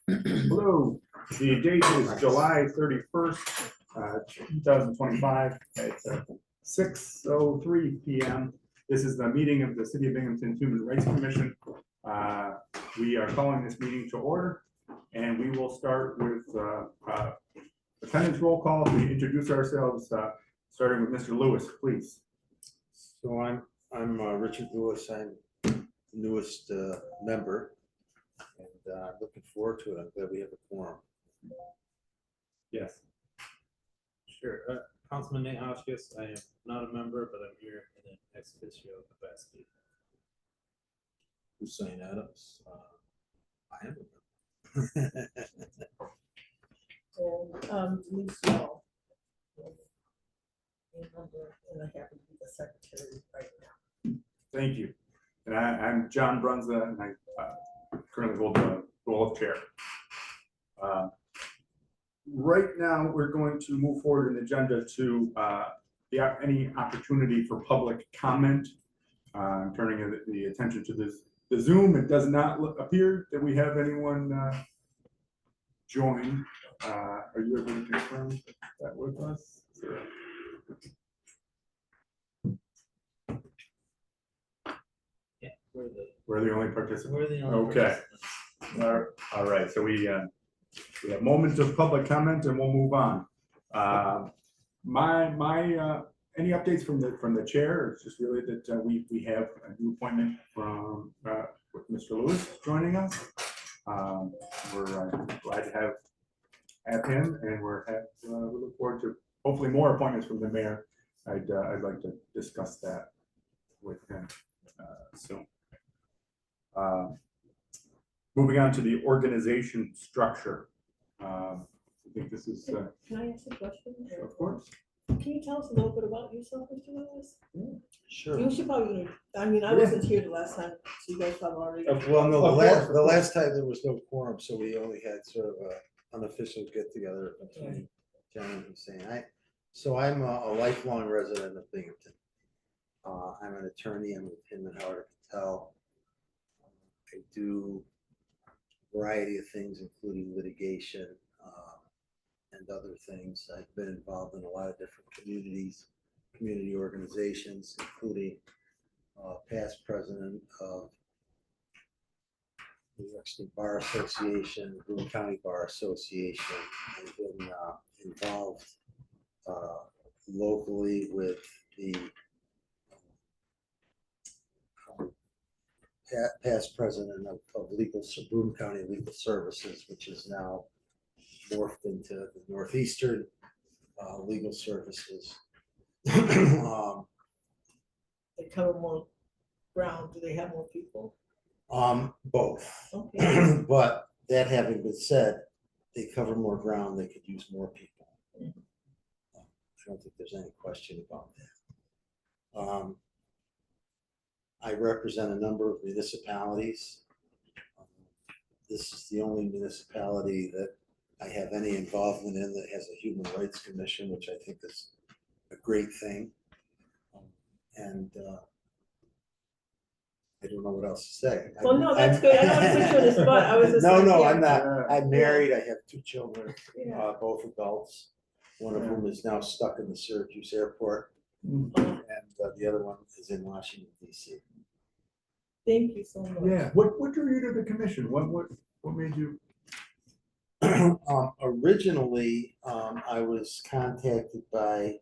Hello, the date is July 31st, 2025 at 6:03 p.m. This is the meeting of the City of Binghamton Human Rights Commission. We are calling this meeting to order, and we will start with attendance roll call. We introduce ourselves, starting with Mr. Lewis, please. So I'm Richard Lewis. I'm the newest member, and I'm looking forward to it. I'm glad we have a quorum. Yes. Sure. Councilman Nate Hotchkiss, I am not a member, but I'm here in an ex officio capacity. Hussein Adams. I am a member. And Denise Hall. And I happen to be the secretary right now. Thank you. And I'm John Brunza, and I currently hold the role of chair. Right now, we're going to move forward an agenda to any opportunity for public comment. I'm turning the attention to the Zoom. It does not appear that we have anyone join. Are you able to confirm that with us? Yeah, we're the only participant. We're the only okay. All right. So we have moments of public comment, and we'll move on. Any updates from the chair? It's just really that we have a new appointment from with Mr. Lewis joining us. We're glad to have him, and we look forward to hopefully more appointments from the mayor. I'd like to discuss that with him soon. Moving on to the organization structure. I think this is. Can I ask a question? Of course. Can you tell us a little bit about yourself, Mr. Lewis? Yeah. Sure. You should probably. I mean, I wasn't here the last time, so you guys probably already. Well, no, Of the last time there was no quorum, so we only had sort of an unofficial get together between John and Hussein. So I'm a lifelong resident of Binghamton. I'm an attorney. I'm with him and Howard Patel. I do a variety of things, including litigation and other things. I've been involved in a lot of different community organizations, including past president of New York State Bar Association, Boone County Bar Association. I've been involved locally with the past president of Boone County Legal Services, which is now morphed into the Northeastern Legal Services. They cover more ground. Do they have more people? Both. Okay. But that having been said, they cover more ground. They could use more people. I don't think there's any question about that. I represent a number of municipalities. This is the only municipality that I have any involvement in that has a human rights commission, which I think is a great thing. And I don't know what else to say. Well, no, that's good. I don't want to put you on the spot. I was just no, like, no, yeah. I'm not. I'm married. I have 2 children, Yeah. both adults. One of whom is now stuck in the Syracuse airport, Mm-hmm. and the other one is in Washington, D.C. Thank you so much. Yeah. What drew you to the commission? What made you? Originally, I was contacted by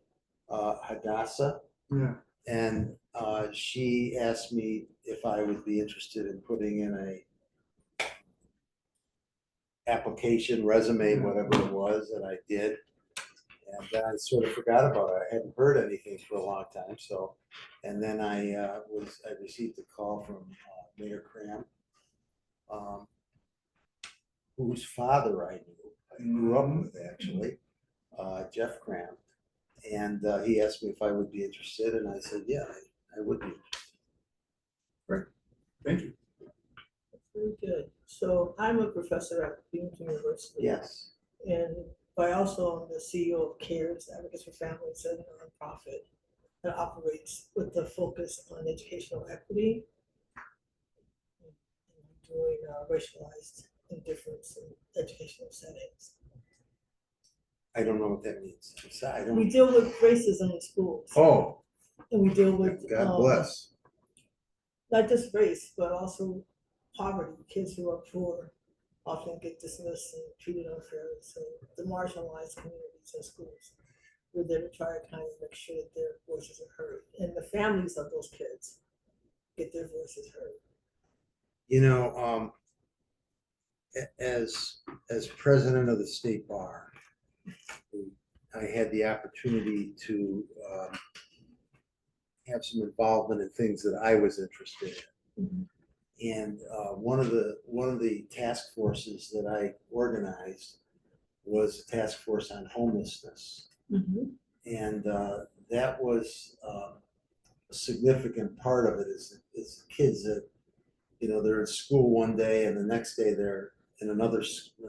Hadassah, Yeah. and she asked me if I would be interested in putting in a application, resume, whatever it was, and I did. And then I sort of forgot about it. I hadn't heard anything for a long time. So, and then I received a call from Mayor Cram, whose father I knew. I grew up with, actually, Jeff Cram. And he asked me if I would be interested, and I said, yeah, I would be interested. Great. Thank you. That's very good. So I'm a professor at Binghamton University. Yes. And I also am the CEO of CARES, Advocates for Families, a nonprofit that operates with the focus on educational equity. doing racialized indifference in educational settings. I don't know what that means. I We don't, deal with racism in schools, oh, and we deal with God bless. not just race, but also poverty. Kids who are poor often get dismissed and treated unfairly. So the marginalized communities in schools, we're there to try to kind of make sure that their voices are heard, and the families of those kids get their voices heard. You know, as president of the state bar, I had the opportunity to have some involvement in things that I was interested in. And one of the task forces that I organized was a task force on homelessness. And that was a significant part of it is kids that, you know, they're in school one day and the next day they're in another,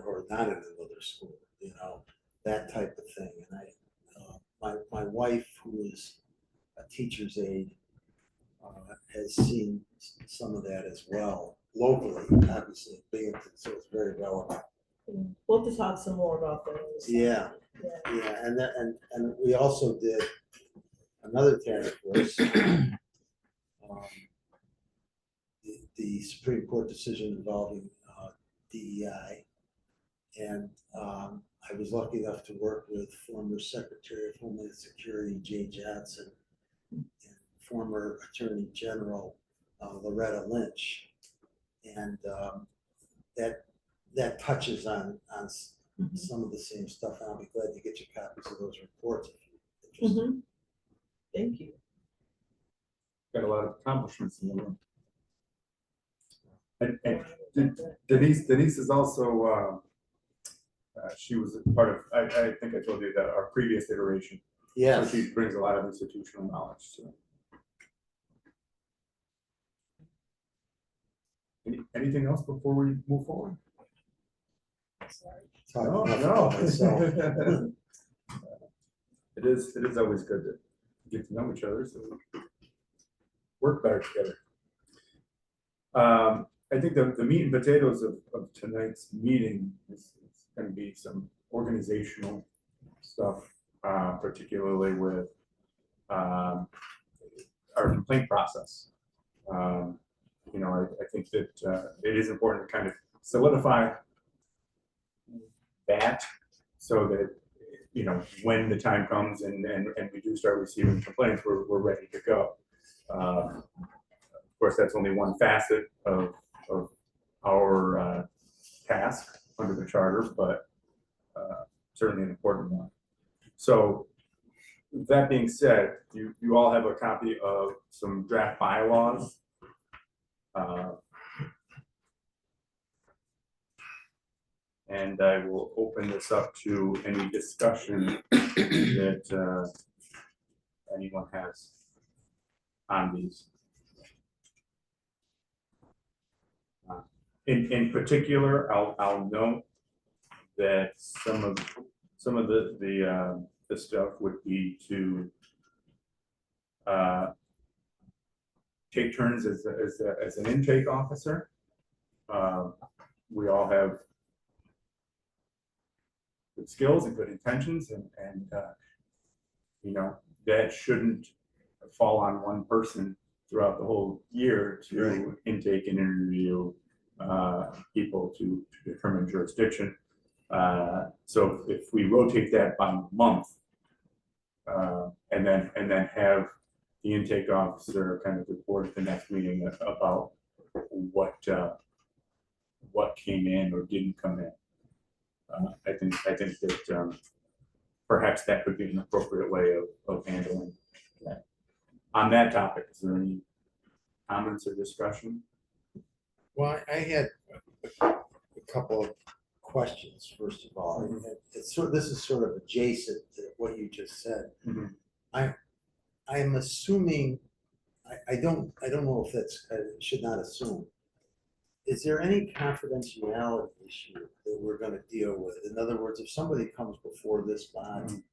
or not in another school, you know, that type of thing. And my wife, who is a teacher's aide, has seen some of that as well locally, obviously, Binghamton, so it's very relevant. We'll have to talk some more about that. Yeah, yeah, and we also did another task force. The Supreme Court decision involving DEI, and I was lucky enough to work with former Secretary of Homeland Security Jay Johnson and former Attorney General Loretta Lynch, and that touches on some of the same stuff. And I'll be glad to get you copies of those reports if you're interested. Thank you. Got a lot of accomplishments in the room. And Denise is also, she was a part of, I think I told you that our previous iteration. Yes. So she brings a lot of institutional knowledge. So. Anything else before we move forward? Sorry. No. It is always good to get to know each other, so we work better together. I think the meat and potatoes of tonight's meeting is going to be some organizational stuff, particularly with our complaint process. You know, I think that it is important to kind of solidify that so that, you know, when the time comes and we do start receiving complaints, we're ready to go. Of course, that's only one facet of our task under the charter, but certainly an important one. So that being said, you all have a copy of some draft bylaws. And I will open this up to any discussion that anyone has on these. In particular, I'll note that some of the stuff would be to take turns as an intake officer. We all have good skills and good intentions, and you know, that shouldn't fall on one person throughout the whole year to intake and interview people to determine jurisdiction. So if we rotate that by month, and then have the intake officer kind of report at the next meeting about what came in or didn't come in. I think that perhaps that could be an appropriate way of handling that. On that topic, is there any comments or discussion? Well, I had a couple of questions, first of all. This is sort of adjacent to what you just said. I'm assuming, I don't know if that's, I should not assume. Is there any confidentiality issue that we're going to deal with? In other words, if somebody comes before this body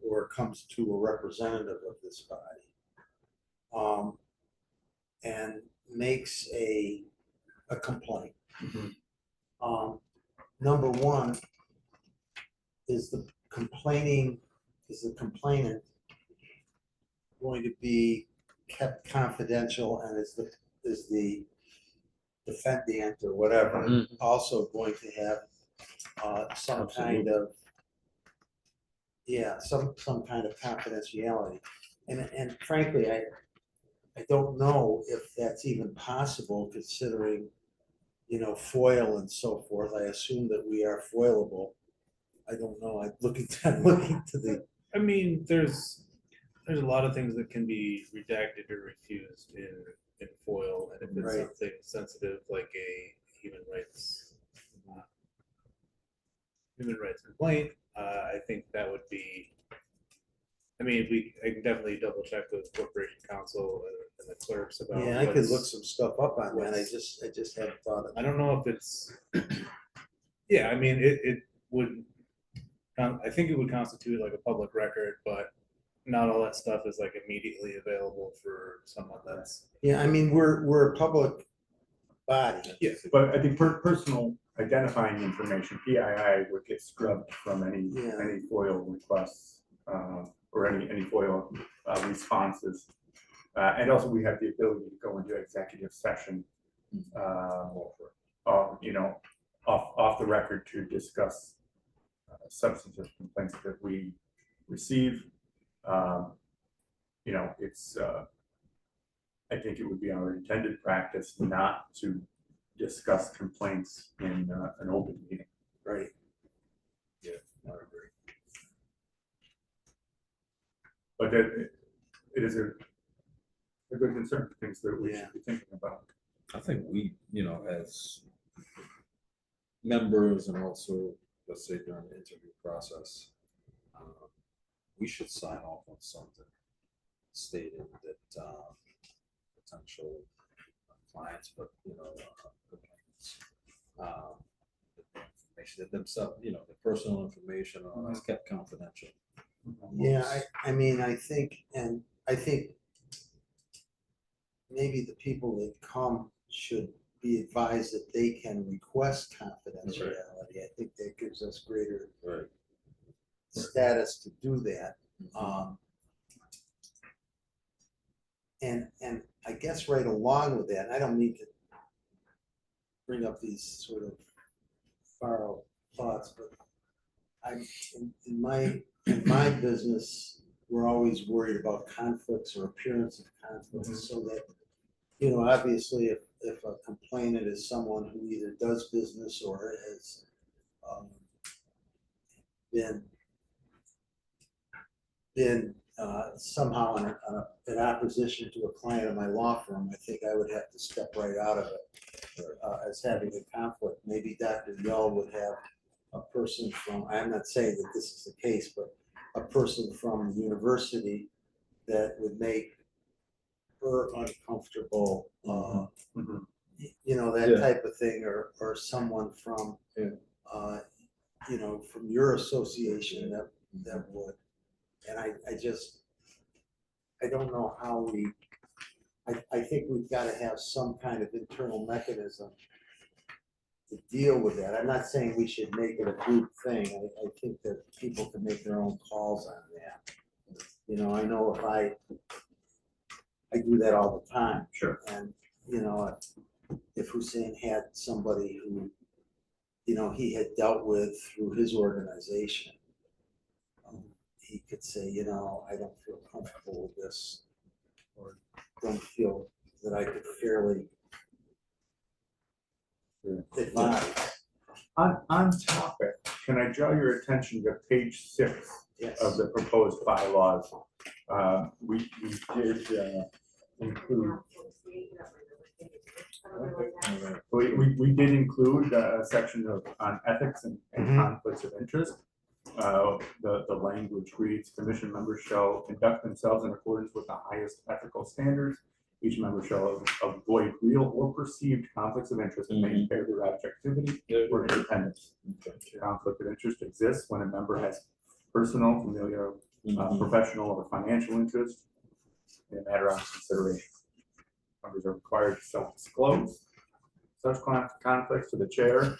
or comes to a representative of this body and makes a a complaint. Mhm. Number one, is the complainant going to be kept confidential, and is the defendant or whatever Mhm. also going to have some kind of, some kind of confidentiality? And frankly, I don't know if that's even possible, considering, FOIL and so forth. I assume that we are foilable. I don't know. I'm looking to the, I mean, there's a lot of things that can be redacted or refused in FOIL, and if it's Right. something sensitive like a uh, human rights complaint, I think that would be. I mean, I can definitely double check with corporation counsel and the clerks about. I could look what's- some stuff up on that. I what's- just hadn't thought of I it. don't know if it's. Yeah, I mean, it would. I think it would constitute like a public record, but not all that stuff is like immediately available for someone that's. Yeah, I mean, we're a public body. Yes. But I think personal identifying information, PII, would get scrubbed from any FOIL requests, or any FOIL responses. And also we have the ability to go into executive session, off the record to discuss substantive complaints that we receive. It's, I think it would be our intended practice not to discuss complaints in an open meeting. Right. I agree. But it is a good concern, things that we should be thinking about. I think we, as members and also, let's say during the interview process, we should sign off on something stating that potential clients, but complaints, information that themselves, the personal information is kept confidential. Yeah, I mean, I think maybe the people that come should be advised that they can request confidentiality. I think that gives us greater Right. status to do that. And I guess right along with that, I don't mean to bring up these sort of far out thoughts, but in my business, we're always worried about conflicts or appearance of conflicts, so that, obviously if a complainant is someone who either does business or has been somehow in opposition to a client of my law firm, I think I would have to step right out of it as having a conflict. Maybe Dr. Yell would have a person from, I'm not saying that this is the case, but a person from the university that would make her uncomfortable, that type of thing, or someone from, from your association that would. And I don't know how I think we've got to have some kind of internal mechanism to deal with that. I'm not saying we should make it a group thing. I think that people can make their own calls on that. I know if I do that all the time. Sure. And, if Hussein had somebody who, he had dealt with through his organization, he could say, I don't feel comfortable with this, or don't feel that I could fairly advise. On topic, can I draw your attention to page 6 Yes. of the proposed bylaws? We did include. We did include a section on ethics and conflicts of interest. The language reads: commission members shall conduct themselves in accordance with the highest ethical standards. Each member shall avoid real or perceived conflicts of interest that may impair their objectivity or independence. Conflict of interest exists when a member has personal, familial, professional, or financial interest in a matter under consideration. Members are required to self-disclose. such conflicts to the chair,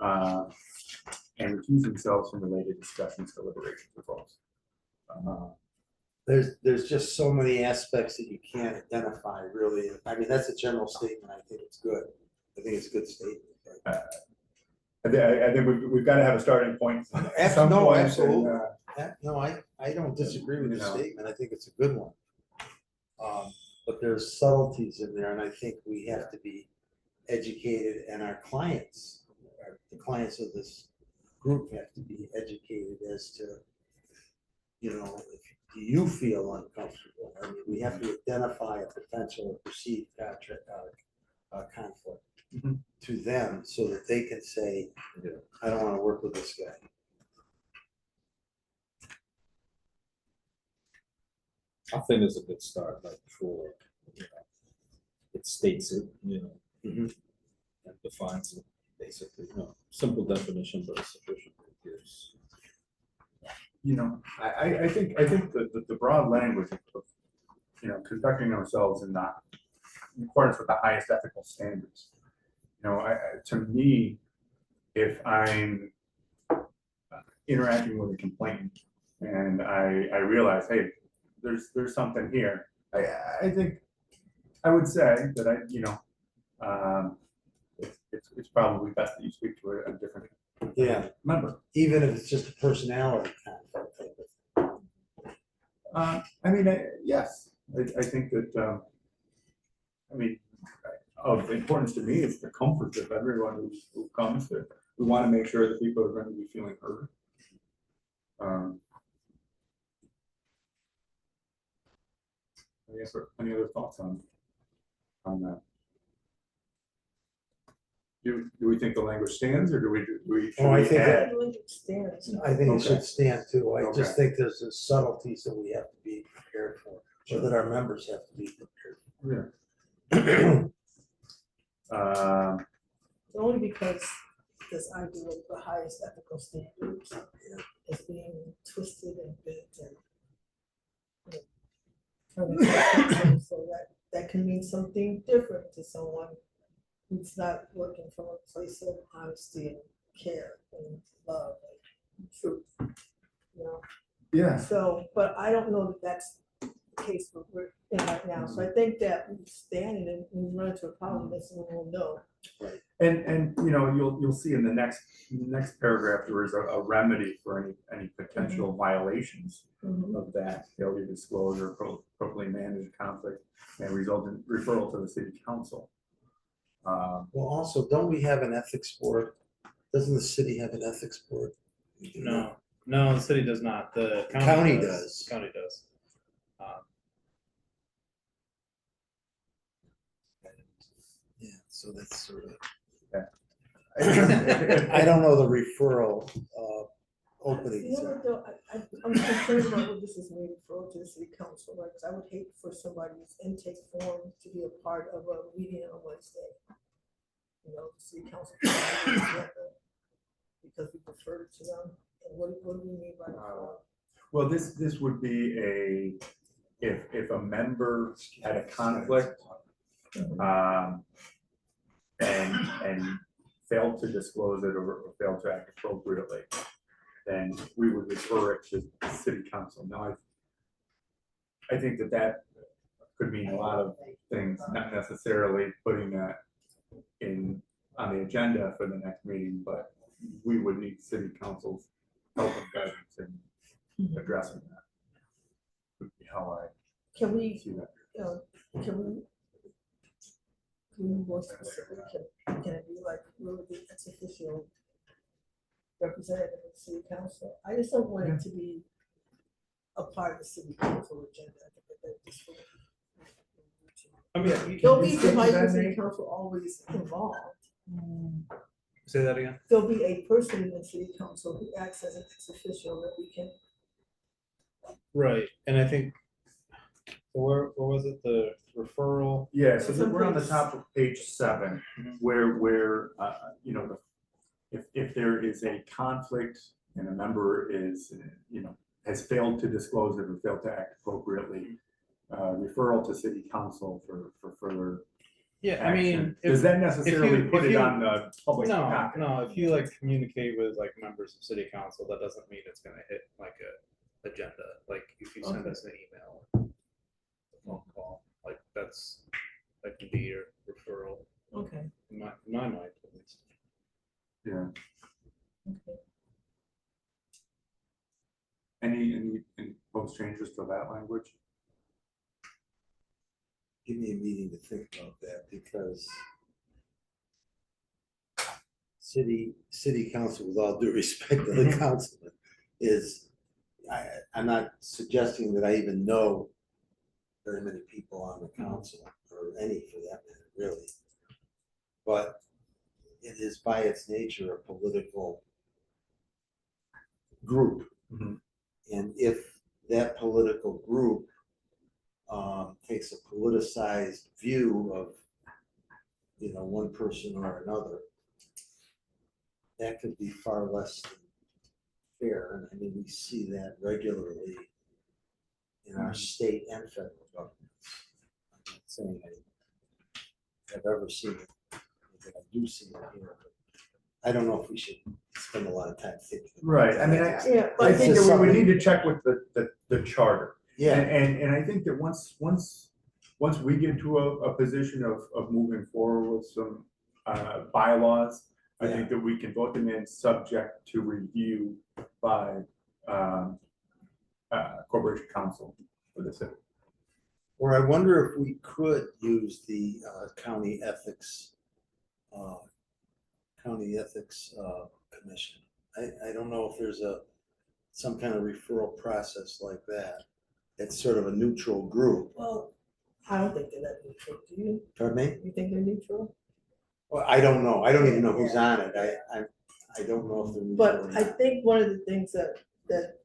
and recuse themselves from related discussions, deliberations, or votes. There's just so many aspects that you can't identify really. I mean, that's a general statement. I think it's good. I think it's a good statement. I think we've got to have a starting point. at some No, point, absolutely. and, No, I don't disagree with You the know. statement. I think it's a good one. But there's subtleties in there, and I think we have to be educated, and our clients, the clients of this group have to be educated as to, you know, do you feel uncomfortable? I mean, we have to identify a potential or perceived conflict Mhm. to them so that they can say, I don't want to work with this guy. I think it's a good start, like for, you know, it states it, you know, Mhm. and defines it, basically, you know, simple definition, but it's sufficient. It gives. you know, I think the broad language of, you know, conducting ourselves in accordance with the highest ethical standards. You know, to me, if I'm interacting with a complainant and I realize, hey, there's something here, I think I would say that you know, it's probably best that you speak to a different member. Even if it's just a personality conflict type of thing. I mean, yes, I think that, I mean, of importance to me is the comfort of everyone who comes there. We want to make sure that people are going to be feeling heard. Any other thoughts on that? Do we think the language stands, or should we I think add? I think it Okay. should stand too. I just Okay. think there's the subtleties that we have to be prepared for, or that our members have to be prepared Yeah. for. Only because this idea of the highest ethical standards is being twisted and bent and turned into a system, so that can mean something different to someone who's not working from a place of honesty and care and love and truth, you know? Yeah. So, but I don't know that that's the case we're in right now. So I think that we stand and when we run into a problem, that's when we'll know. And you know, you'll see in the next paragraph there is a remedy for any potential violations of that failure to disclose or appropriately managed conflict and result in referral to the city council. Well, also, don't we have an ethics board? Doesn't the city have an ethics board? No, the city does not. The County does. The county does. Yeah, so that's sort of. I I don't know the referral openings. You know, though, I'm concerned about what this is maybe for to the city council, right? Because I would hate for somebody's intake form to be a part of a meeting on Wednesday. You know, the city council, because we defer to them. And what do we mean by referral? well, this would be if a member had a conflict and failed to disclose it or failed to act appropriately, then we would refer it to the city council. Now, I think that could mean a lot of things, not necessarily putting that on the agenda for the next meeting, but we would need city council's help and guidance in addressing that. Would be how I Can we, see that. can we be more specific? Can it be like, really the ex officio representative of the city council? I just don't want it to be a part of the city council agenda. I mean, There'll be somebody from the city council always involved. say that again. There'll be a person in the city council who acts as an ex officio that we can. Right, and I think where was it, the referral? Yeah, so we're on the top of page 7, where you know, if there is a conflict and a member is, you know, has failed to disclose it or failed to act appropriately, referral to city council for further Yeah, I mean, action. Does that necessarily put if it you- on the public No, docket? no, if you like communicate with like members of city council, that doesn't mean it's gonna hit like a agenda, like if you send Okay. us an email, a phone call, like that could be your referral, Okay, in my mind at least. Yeah. okay. Any post changes to that language? Give me a meeting to think about that, because city council, with all due respect to the Mhm. councilman, I'm not suggesting that I even know very many people on the council, or any for that matter, really. But it is by its nature a political group. Mhm. And if that political group takes a politicized view of, one person or another, that could be far less than fair. And I mean, we see that regularly in our state and federal governments. I'm not saying I've ever seen it, but I do see it here. I don't know if we should spend a lot of time thinking. about Right, that. I mean, Yeah, I It's think just that we something- need to check with the charter. Yeah, And I think that once we get to a position of moving forward with some bylaws, I think that we can vote them in subject to review by corporation council for the city. or I wonder if we could use the county ethics commission. I don't know if there's some kind of referral process like that. It's sort of a neutral group. Well, I don't think they're that neutral, do you? Pardon me? You think they're neutral? Well, I don't know. I don't even know who's on it. I don't know if they're neutral But or I not. think one of the things that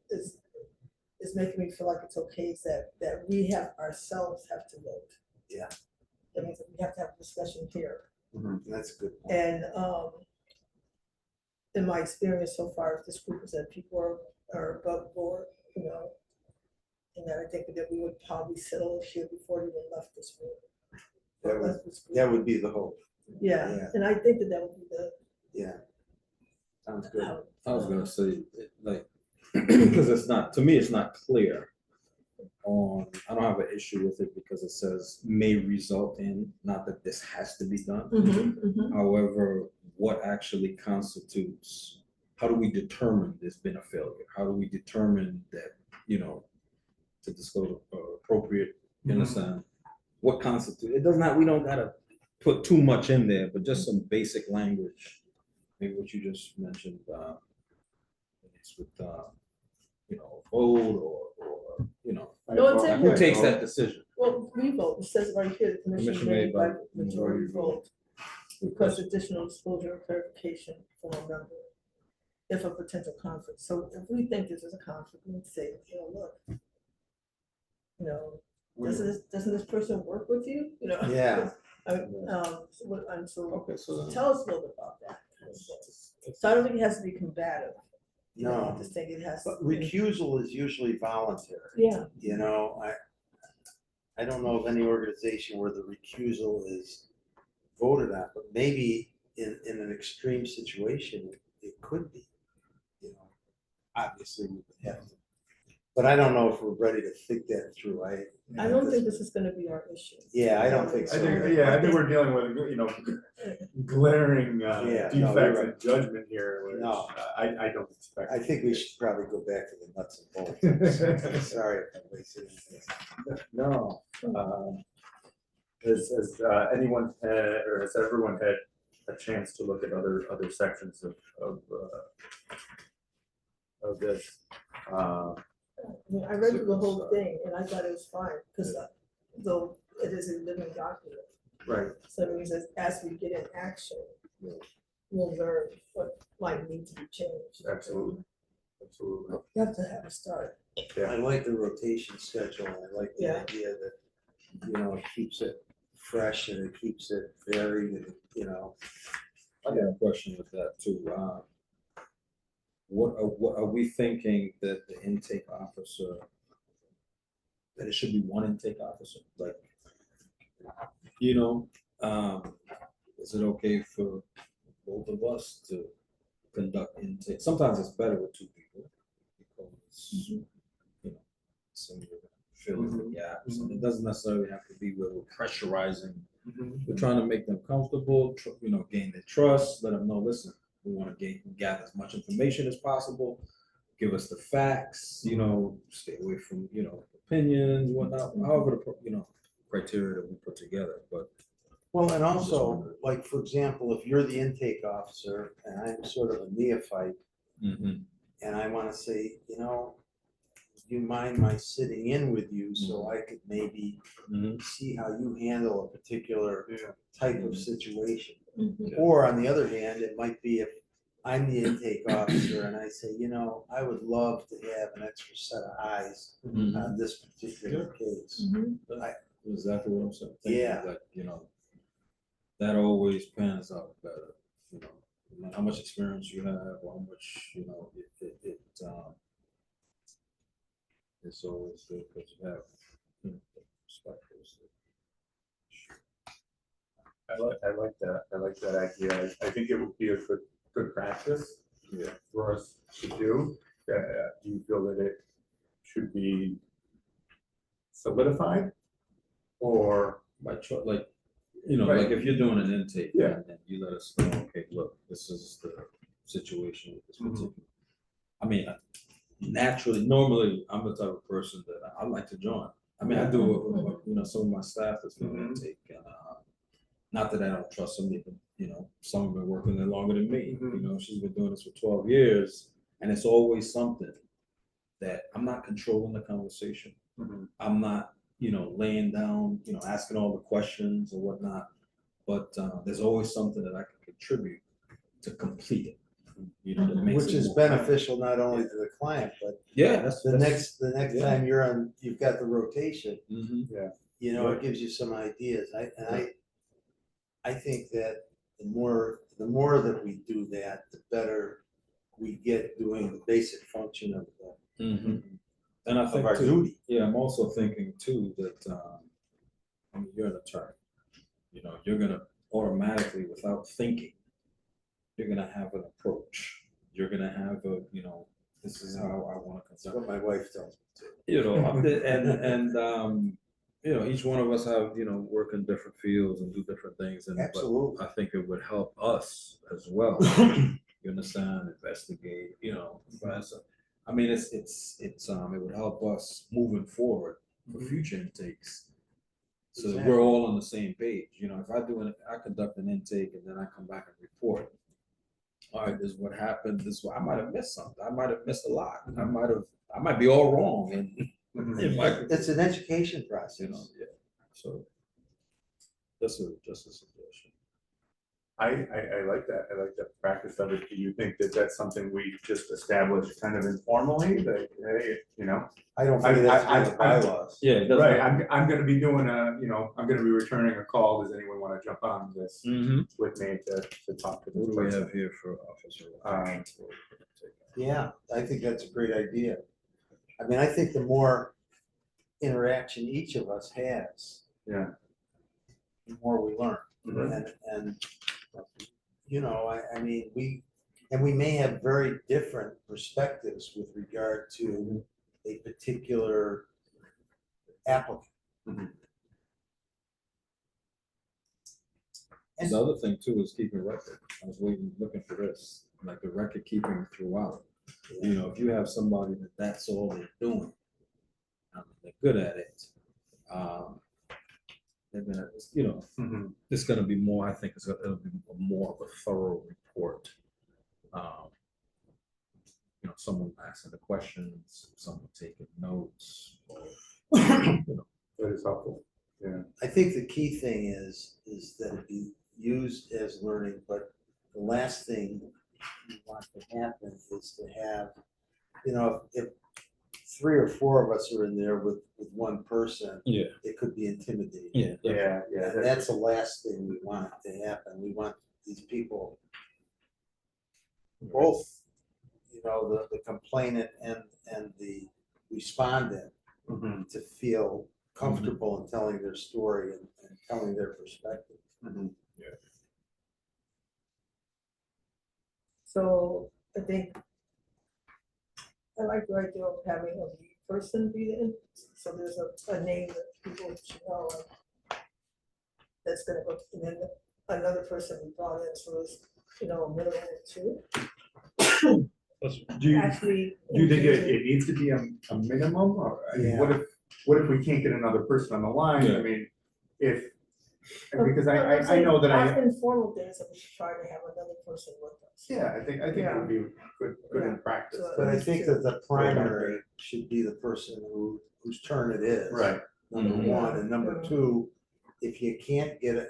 is making me feel like it's okay is that we ourselves have to vote. Yeah. That means that we have to have a discussion here. That's a good point. And in my experience so far, this group is that people are above board, and that I think that we would probably settle this year before we even left this room. That would be the hope. Yeah, yeah. and I think that would be the. Yeah. Sounds good. I was gonna say, like, because to me, it's not clear I don't have an issue with it because it says may result in, not that this has to be done. However, what actually constitutes, how do we determine there's been a failure? How do we determine that, to disclose appropriate, you understand? What constitutes, we don't gotta put too much in there, but just some basic language. Maybe what you just mentioned, it's with, vote or, No, it's in who here. takes that decision? Well, we vote, it says right here, the commission Commission made made by by majority majority vote. Request additional disclosure or clarification from a member if a potential conflict. So if we think this is a conflict, we would say, look, doesn't this person work with you? Yeah. Okay, so Tell us a little bit about that. So I don't think it has to be combative. No. I just think it has. But recusal is usually voluntary. Yeah. I don't know of any organization where the recusal is voted on, but maybe in an extreme situation, it could be. Obviously we would have to. But I don't know if we're ready to think that through. I don't think this is gonna be our issue. Yeah, I don't think so. I think we're dealing with, glaring no, you're defects right. in judgment here, which No. I don't expect. I think we should probably go back to the nuts and bolts. Sorry if I wasted anything. No. Has anyone had, or has everyone had a chance to look at other sections of this? I read through the whole thing and I thought it was fine, because though it is a living document. Right. So it means that as we get in action, we'll learn what might need to be changed. Absolutely. You have to have a start. I like the rotation schedule. I like the idea that, it keeps it fresh and it keeps it varied and, I got a question with that too. What are we thinking that the intake officer, that it should be one intake officer? Like, Is it okay for both of us to conduct intake? Sometimes it's better with two people because, you know, so you're filling the gaps. And it doesn't necessarily have to be where we're pressurizing. We're trying to make them comfortable, gain their trust, let them know, listen, we want to gather as much information as possible. Give us the facts, stay away from, opinions, whatnot, however, criteria that we put together, but. Well, and also, like, for example, if you're the intake officer and I'm sort of a neophyte, and I want to say, do you mind my sitting in with you so I could maybe see how you handle a particular type of situation? Or on the other hand, it might be if I'm the intake officer and I say, I would love to have an extra set of eyes on this particular case. Exactly what I'm saying. Yeah. That, that always pans out better, no matter how much experience you have, or how much, it's always good because you have perspectives. I like that idea. I think it would be a good practice for us to do. Do you feel that it should be solidified or by like like if you're doing an intake and you let us know, okay, look, this is the situation with this particular. I mean, normally I'm the type of person that I like to join. I mean, I do it with some of my staff that's doing intake, and not that I don't trust somebody, but some have been working there longer than me. She's been doing this for 12 years, and it's always something that I'm not controlling the conversation. I'm not, laying down, asking all the questions or whatnot, but there's always something that I can contribute to complete it. That makes Which it is more beneficial not only to the client, but that's the next time you've got the rotation. Yeah. It gives you some ideas. I think that the more that we do that, the better we get doing the basic function of And I think our duty. I'm also thinking too that I mean, you're an attorney. You're gonna automatically, without thinking, you're gonna have an approach. You're gonna have this is how I want to That's conduct. what my wife tells me too. And each one of us have work in different fields and do different things, and Absolutely. but I think it would help us as well. You understand, investigate, advise. I mean, it would help us moving forward for future intakes, so that we're all on the same page. If I conduct an intake and then I come back and report, all right, this is what happened. This is what I might have missed something. I might have missed a lot. I might be all wrong, and It's an education process. So just a suggestion. I like that. I like the practice of it. Do you think that that's something we just establish kind of informally that, hey, I don't think that's in the bylaws. Yeah, it doesn't right, I'm gonna be doing I'm gonna be returning a call. Does anyone want to jump on this with me to talk to this What do we person? have here for officer? Yeah, I think that's a great idea. I mean, I think the more interaction each of us has, Yeah. the more we learn. And I mean, we may have very different perspectives with regard to a particular applicant. And the other thing too is keeping record. I was looking for this, like the record keeping throughout. If you have somebody that's all they're doing, they're good at it. They're gonna, it's gonna be more. I think it'll be more of a thorough report. Someone asking the questions, someone taking notes. That is helpful. Yeah. I think the key thing is that it be used as learning, but the last thing you want to happen is to have, if 3 or 4 of us are in there with one person, it could be intimidating. Yeah. And that's the last thing we want to happen. We want these people, both, the complainant and the respondent, to feel comfortable in telling their story and telling their perspective. So I think I like the idea of having a lead person be the, so there's a name that people should know, like, that's gonna go, and then another person we brought in, so it's, a minimum of two. Do you, Actually. do you think it needs to be a minimum, or I mean, what if we can't get another person on the line? I mean, because I know that On informal days, that we should try to have another person with us. yeah, I think it would be good in practice. So- But I think that the primary should be the person whose turn it is. Right. Number one, and number two, if you can't get it,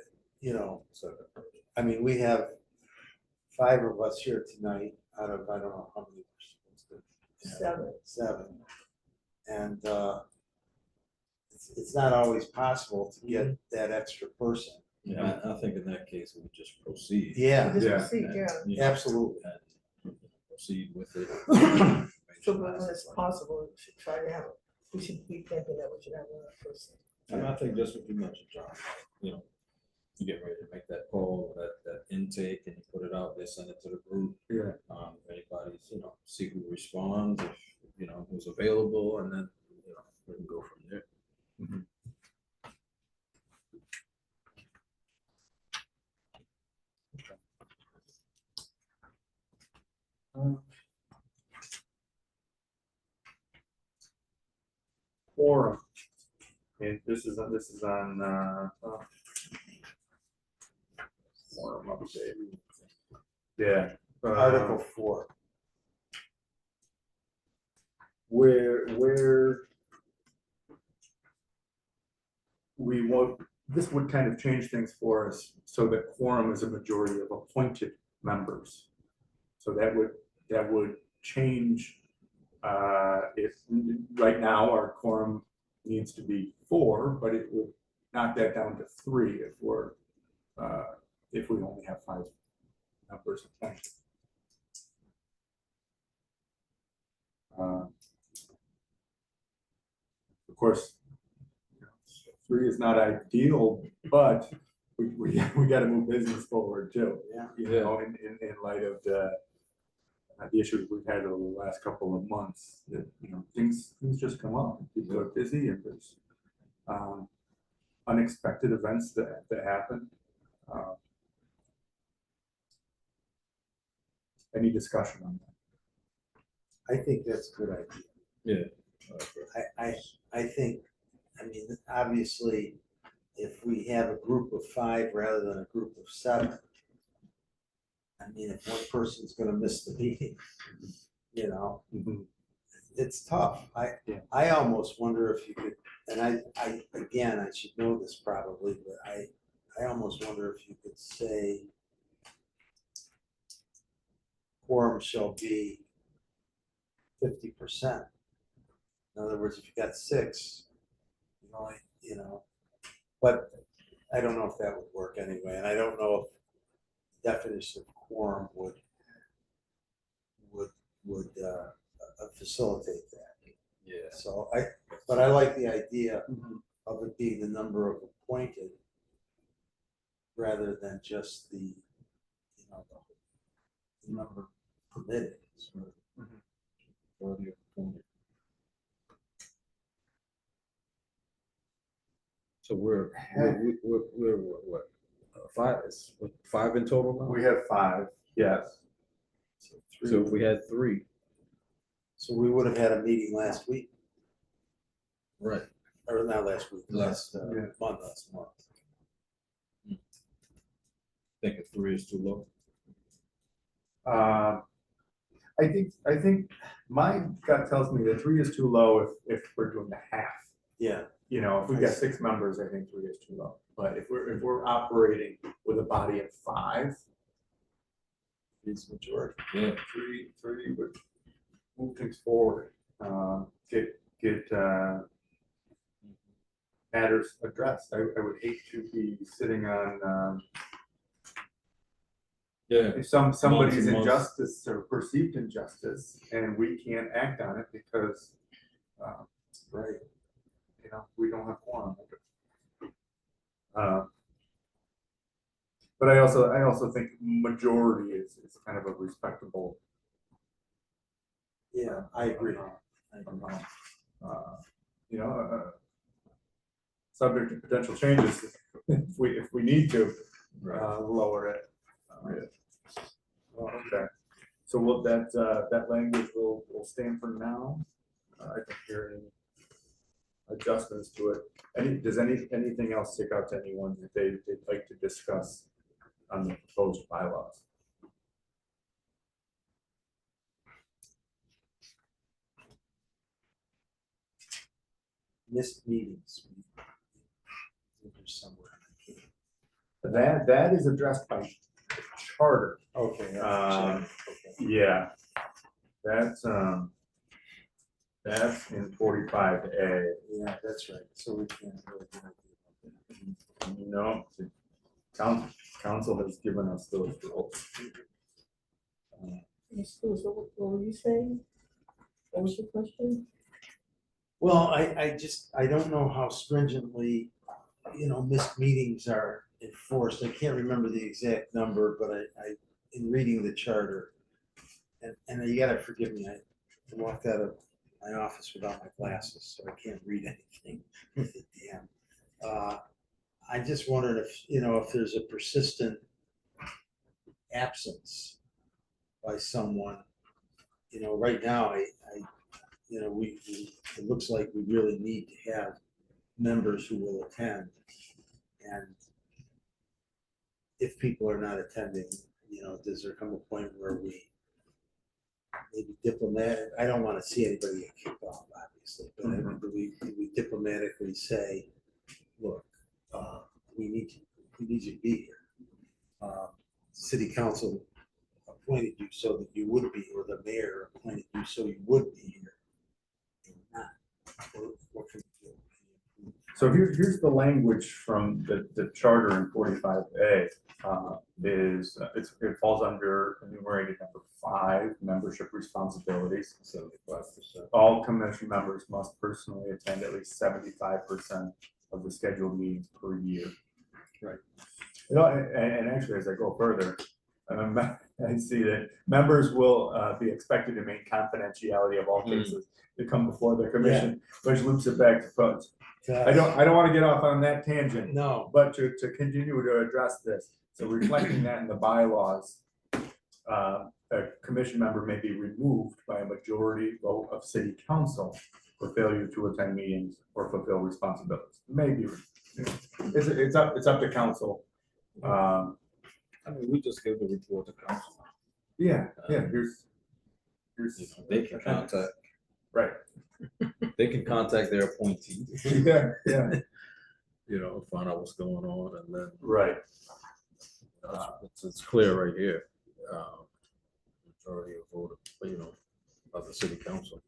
I mean, we have 5 of us here tonight out of, I don't know how many. 7. And it's not always possible to get that extra person. Yeah, I think in that case, we would just proceed. Yeah, Just Yeah. proceed, yeah. You know, absolutely. and proceed with it. So when it's possible, we should try to have, we should be thinking that we should have another person. And I think just what you mentioned, John, you get ready to make that call, that intake, and you put it out, they send it to the group. Yeah. Anybody's, see who responds, if, who's available, and then, we can go from there. Quorum. And this is on quorum update. Yeah. Article 4. Where we want, this would kind of change things for us so that quorum is a majority of appointed members. So that would change, if right now our quorum needs to be 4, but it would knock that down to 3 if we only have 5 members appointed. Of course, 3 is not ideal, but we got to move business forward too. Yeah. In light of the issues we've had over the last couple of months, that things just come up. People are busy, and there's unexpected events that happen. Any discussion on that? I think that's a good idea. Yeah. I think, obviously, if we have a group of 5 rather than a group of 7, if one person's gonna miss the meeting, it's tough. I almost wonder if you could, and I should know this probably, but I almost wonder if you could say quorum shall be 50%. In other words, if you got 6, but I don't know if that would work anyway, and I don't know if the definition of quorum would facilitate that. Yeah. So but I like the idea of it being the number of appointed rather than just the number permitted. So we're what, 5? It's 5 in total now? We have 5, yes. So if we had 3. So we would have had a meeting last week, Right. or not last week, last Yeah. month. Think if 3 is too low? I think my gut tells me that 3 is too low if we're doing the half. Yeah. If we've got 6 members, I think 3 is too low. But if we're operating with a body of 5, it's majority. Yeah. 3 would move things forward. Get matters addressed. I would hate to be sitting on if somebody's injustice or perceived injustice, and we can't act on it because Right. we don't have quorum. But I also think majority is kind of a respectable. Yeah, I agree. Amount. Subject to potential changes if we need to lower it. Okay, so that language will stand for now. I think here any adjustments to it. Does anything else stick out to anyone that they'd like to discuss on the proposed bylaws? Missed meetings. There's somewhere. That is addressed by charter. Okay. Okay. Yeah, that's in 45A. Yeah, that's right. So we can't really do anything about that. No, council has given us those rules. Excuse, what were you saying? What was your question? Well, I don't know how stringently, missed meetings are enforced. I can't remember the exact number, but in reading the charter, and you gotta forgive me, I walked out of my office without my glasses, so I can't read anything. Damn. I just wondered if there's a persistent absence by someone. Right now, it looks like we really need to have members who will attend. And if people are not attending, does there come a point where we maybe I don't want to see anybody get kicked off, obviously, but do we diplomatically say, look, we need you to be here. City council appointed you so that you would be, or the mayor appointed you so you would be here. What can we do? So here's the language from the charter in 45A. It falls under enumerated number 5, membership responsibilities. So all commission members must personally attend at least 75% of the scheduled meetings per year. Right. And actually, as I go further, I see that members will be expected to maintain confidentiality of all cases that come before the commission, which loops it back to votes. I don't want to get off on that tangent. No. But to continue to address this, so reflecting that in the bylaws, a commission member may be removed by a majority vote of city council for failure to attend meetings or fulfill responsibilities. Maybe it's up to council. We just give the report to council. Yeah. Here's They can contact. Right. They can contact their appointee. Yeah. Find out what's going on, and then Right. It's clear right here. Majority of vote, of the city council.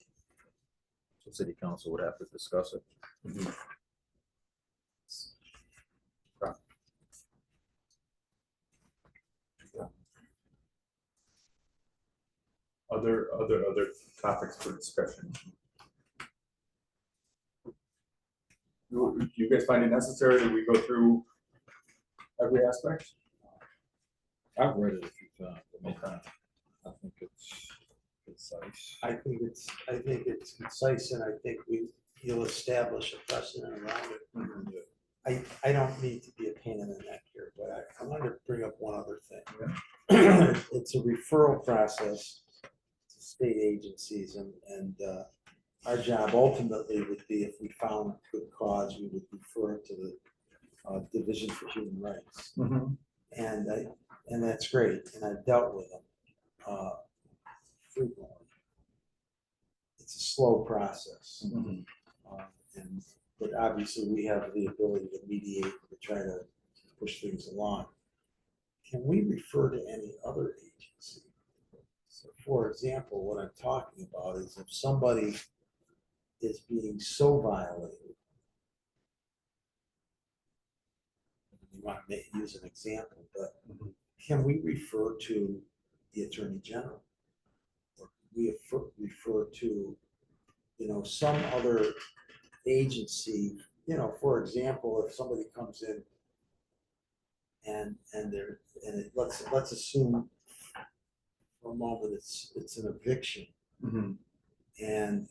So city council would have to discuss it. Other topics for discussion. Do you guys find it necessary that we go through every aspect? I've read it a few times. Okay. I think it's concise. I think it's concise, and I think you'll establish a precedent around it. I don't need to be a pain in the neck here, but I wanted to bring up one other thing. Yeah. It's a referral process to state agencies, and our job ultimately would be, if we found good cause, we would refer it to the Division for Human Rights. And that's great, and I've dealt with them frequently. It's a slow process, but obviously we have the ability to mediate, to try to push things along. Can we refer to any other agency? So, for example, what I'm talking about is if somebody is being so violated, you want to use an example, but can we refer to the Attorney General, or can we refer to some other agency, for example, if somebody comes in let's assume for a moment it's an eviction, Mhm. and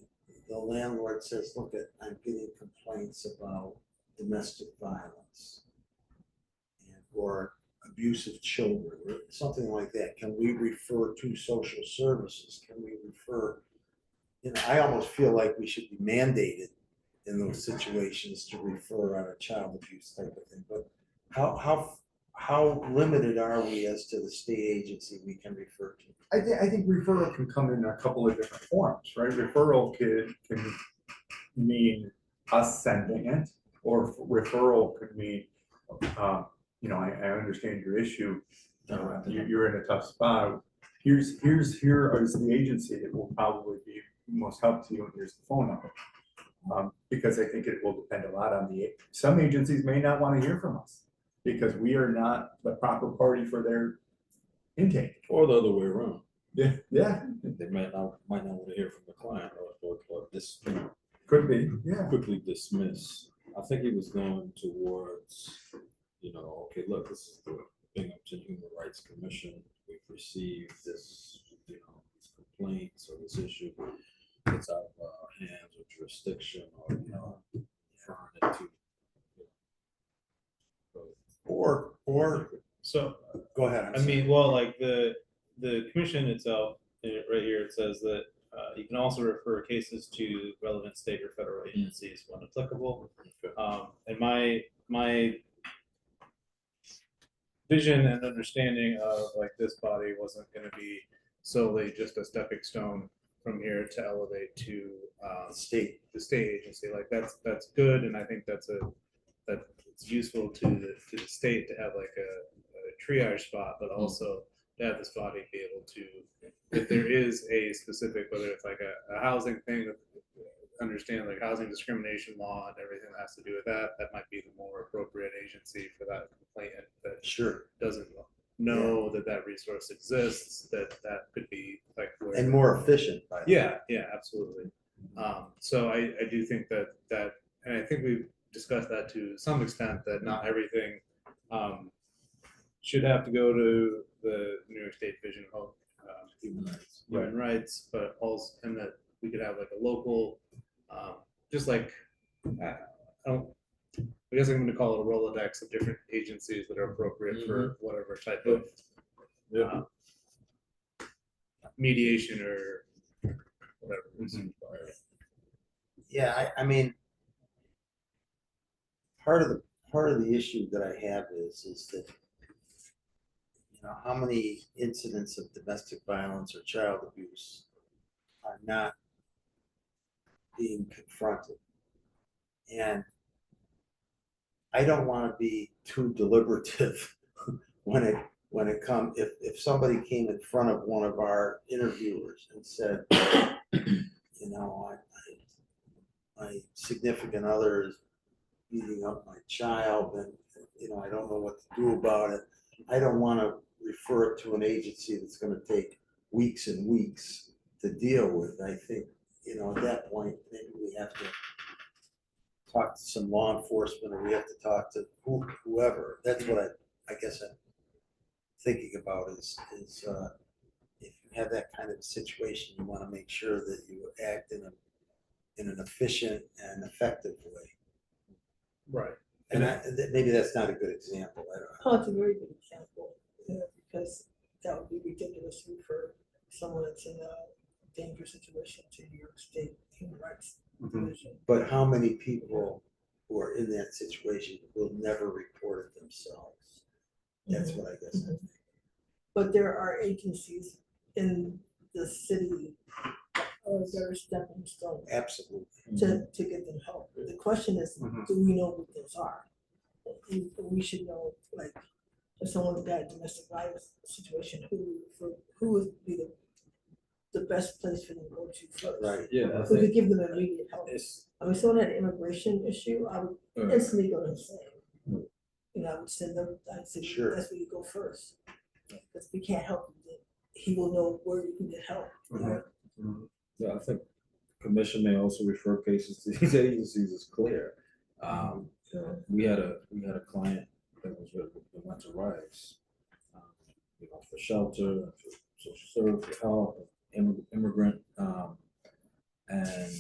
the landlord says, look, I'm getting complaints about domestic violence or abuse of children, or something like that. Can we refer to social services? Can we refer, I almost feel like we should be mandated in those situations to refer on a child abuse type of thing. But how limited are we as to the state agency we can refer to? I think referral can come in a couple of different forms, right? Referral can mean us sending it, or referral could mean, I understand your issue. You're in a tough spot. Here is the agency that will probably be most help to you, and here's the phone number. Because I think it will depend a lot on some agencies may not want to hear from us because we are not the proper party for their intake. Or the other way around. Yeah, They might not want to hear from the client or this could be, yeah. quickly dismiss. I think he was going towards, okay, look, this is the Binghamton Human Rights Commission. We've received this, these complaints or this issue. It's out of our hands or jurisdiction, or referring it to. Or So, go ahead. I mean, well, like the commission itself, right here, it says that you can also refer cases to relevant state or federal agencies when applicable. And my vision and understanding of like this body wasn't going to be solely just a stepping stone from here to elevate to the state agency. Like that's good, and I think that it's useful to the state to have like a triage spot, but also to have this body be able to, if there is a specific, whether it's like a housing thing, understand like housing discrimination law and everything that has to do with that might be the more appropriate agency for that complainant that doesn't know that resource exists, that could be like and more efficient. Yeah, absolutely. So I do think that, and I think we've discussed that to some extent, that not everything should have to go to the New York State Division of Human Rights, but also, and that we could have like a local, just like, I guess I'm going to call it a Rolodex of different agencies that are appropriate for whatever type of mediation or whatever. Yeah, I mean, part of the issue that I have is that how many incidents of domestic violence or child abuse are not being confronted, and I don't want to be too deliberative when it comes, if somebody came in front of one of our interviewers and said, my significant other is beating up my child, and I don't know what to do about it. I don't want to refer it to an agency that's going to take weeks and weeks to deal with. I think, at that point, maybe we have to talk to some law enforcement, or we have to talk to whoever. That's what I guess I'm thinking about is if you have that kind of situation, you want to make sure that you act in an efficient and effective way. Right. And maybe that's not a good example. I don't know. Oh, it's a very good example, because that would be ridiculous to refer someone that's in a dangerous situation to New York State Human Rights Division. But how many people who are in that situation will never report it themselves? That's what I guess I think. But there are agencies in the city that are stepping stones. Absolutely. To get them help. The question is, do we know what those are? We should know, like, if someone's got a domestic violence situation, who would be the best place for them to go to first? Right. Yeah. Who could give them immediate help? I mean, someone had an immigration issue, I would instantly go and say, I would send them, I'd say, that's where you go first. Because if we can't help him, then he will know where you can get help. Yeah, I think commission may also refer cases to these agencies is clear. Sure. We had a client that went to Rice, for shelter, for social service, for health, immigrant, and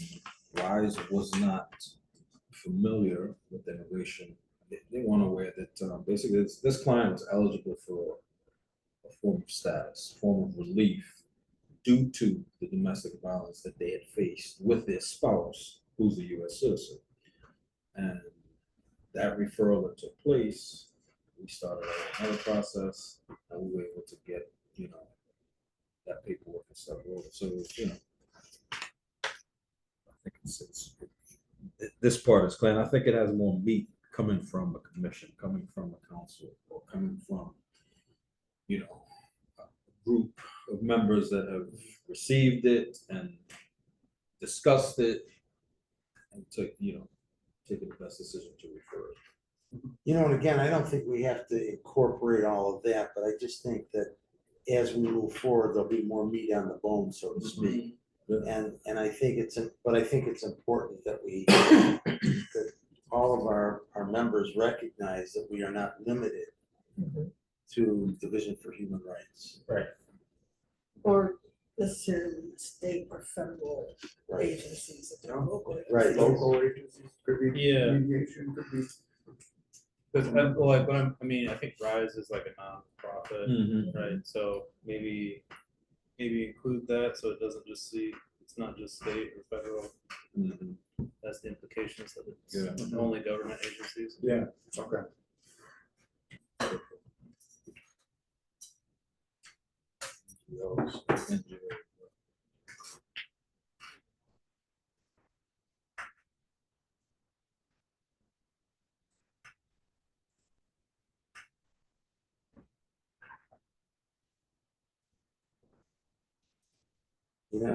Rise was not familiar with immigration. They weren't aware that basically this client was eligible for a form of status, form of relief due to the domestic violence that they had faced with their spouse, who's a U.S. citizen. And that referral that took place, we started another process, and we were able to get, that paperwork and stuff over. So, I think this part is clear. And I think it has more meat coming from a commission, coming from a council, or coming from, a group of members that have received it and discussed it and taking the best decision to refer it. And again, I don't think we have to incorporate all of that, but I just think that as we move forward, there'll be more meat on the bone, so to speak. Yeah. And I think it's important that that all of our members recognize that we are not limited Mhm. to Division for Human Rights. Right. Or necessarily state or federal Right. agencies, if they're local. Right. agencies. Local agencies, could be Yeah. mediation, could be. Because I think Rise is like a non-profit, Mm-hmm. right? So maybe include that so it doesn't just it's not just state or federal. Mm-hmm. That's the implications that it's Yeah. only government agencies. Yeah, okay.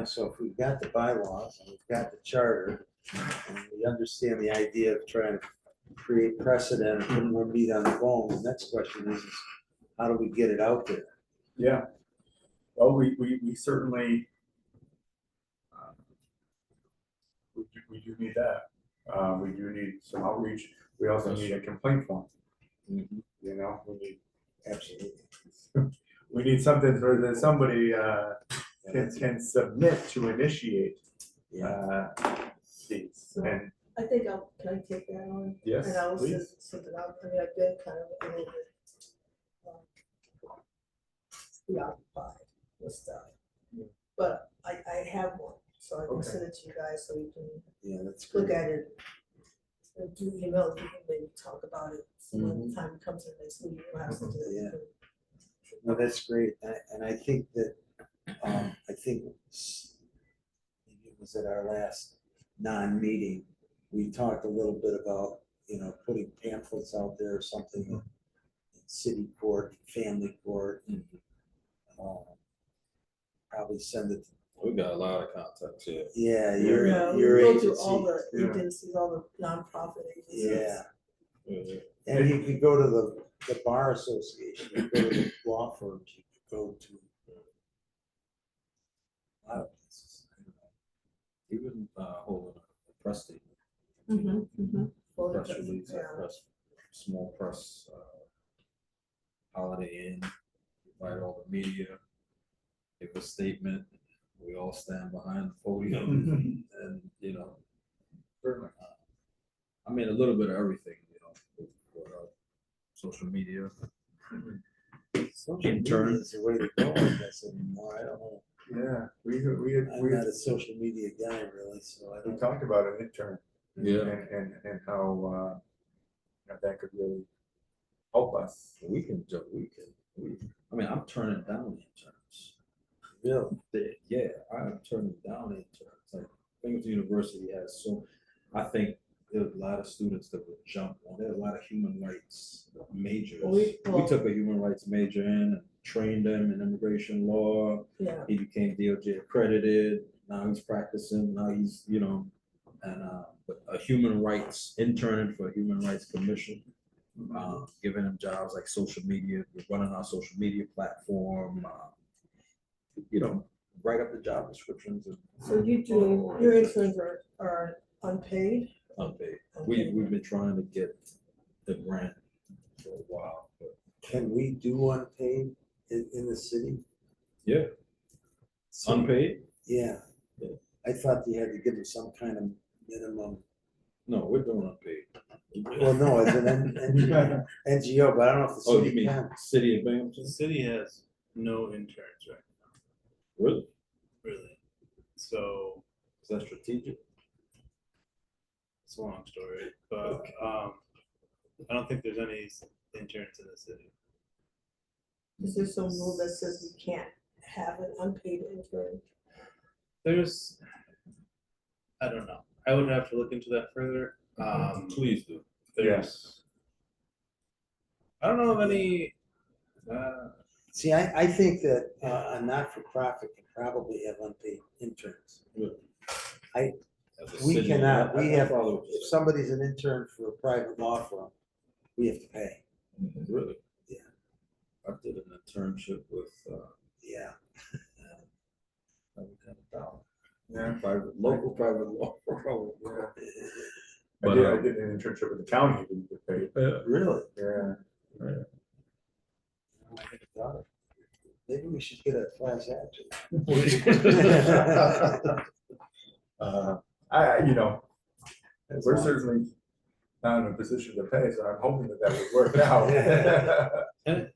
So if we've got the bylaws and we've got the charter, and we understand the idea of trying to create precedent and put more meat on the bone, the next question is how do we get it out there? Yeah. Well, we certainly, we do need that. We do need some outreach. We also need a complaint form. Mm-hmm. We need, absolutely. We need something for that somebody can submit to initiate these. So, And I think can I take that on? yes, And I'll please. send it out. I mean, I've been kind of a little bit preoccupied with stuff. But I have one, so I can Okay. send it to you guys so you can Yeah, that's look great. at it. And do email, we can maybe talk about it. So when the time comes in next week, we'll have to do it. Yeah. No, that's great. And I think that, maybe it was at our last non-meeting, we talked a little bit about, putting pamphlets out there or something in city court, family court. Probably send it. We got a lot of contacts here. Yeah, Yeah, we your go agency. through all the Yeah. agencies, all the nonprofit agencies. Yeah, Yeah. and you could go to the bar association, you could go to the law firms, you could go to a lot of places. Even holding a press statement, Well, press release, yeah. small press Holiday Inn, invite all the media, give a statement. We all stand behind the podium, and I mean a little bit of everything, with social media. Social Intern. media is the way to go, I guess, anymore. I don't know. Yeah, I'm not a social media guy really, so I we don't. talked about an intern. Yeah. And how that could really help us. I mean, I'm turning down interns. Really? Yeah, I'm turning down interns. Like Binghamton University has I think there's a lot of students that would jump on. There are a lot of human rights majors. We took a human rights major in and trained him in immigration law. Yeah, He became DOJ accredited. Now he's practicing. Now he's, but a human rights interning for a human rights commission, giving him jobs like social media, running our social media platform, write up the job descriptions and So you do, your interns are unpaid? unpaid. Okay. We've been trying to get the grant for a while, but Can we do unpaid in the city? yeah, unpaid? Yeah. Yeah. I thought you had to give them some kind of minimum. No, we're doing unpaid. Well, no, as an NGO, but I don't know if the Oh, you city mean can. city of Binghamton? The city has no interns right Really? now, really. So Is that strategic? it's a long story, but I don't think there's any interns in the city. Is there some rule that says we can't have an unpaid intern? There's, I don't know. I would have to look into that further. Please do. There's, I don't know of any. See, I think that a not-for-profit can probably have unpaid interns. As a We city, cannot, we I have, follow what you're if somebody's an intern for a private law firm, we have to pay. saying. Really? Yeah. I did an internship with, Yeah. Yeah. local private law firm. I But, did an internship with the county, didn't get paid. Really? Yeah. Maybe we should get a class action. You know, we're certainly not in a position to pay, so I'm hoping that that would work out. And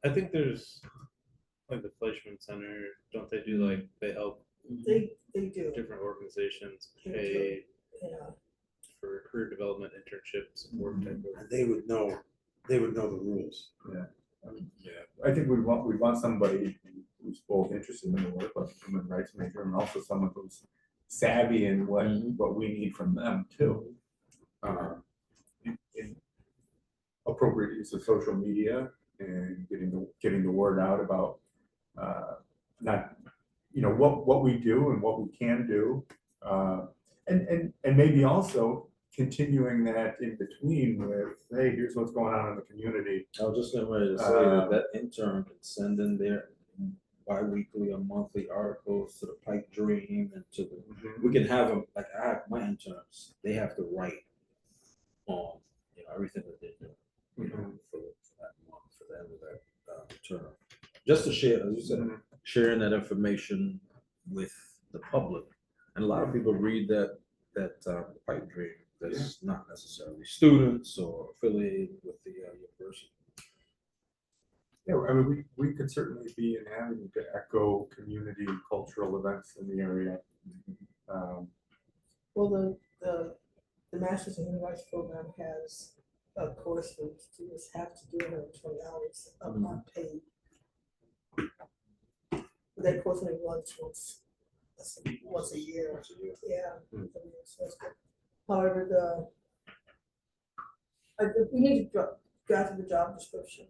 I think there's like the Fleischman Center. Don't they do like they help They do, different organizations They do. pay yeah. for career development internship support type of. And they would know the rules. I think we want somebody who's both interested in the work, like a human rights major, and also someone who's savvy in what we need from them too. In appropriate use of social media and getting the word out about not, you know, what we do and what we can do, and maybe also continuing that in between with, hey, here's what's going on in the community. I was just getting ready to say that intern can send in their bi-weekly or monthly articles to the Pipe Dream and to the, we can have them, like I have my interns, they have to write on, you know, everything that they do, you know, for that month, for the end of that term. Just to share, as you said, sharing that information with the public. And a lot of people read that Pipe Dream that's not necessarily students or affiliated with the university. Yeah, I mean, we could certainly be an avenue to echo community and cultural events in the area. Well, the Masters in Human Rights program has a course where students have to do 120 hours of unpaid. That course only runs once a year. Yeah. So that's good. However, we need to draft the job description.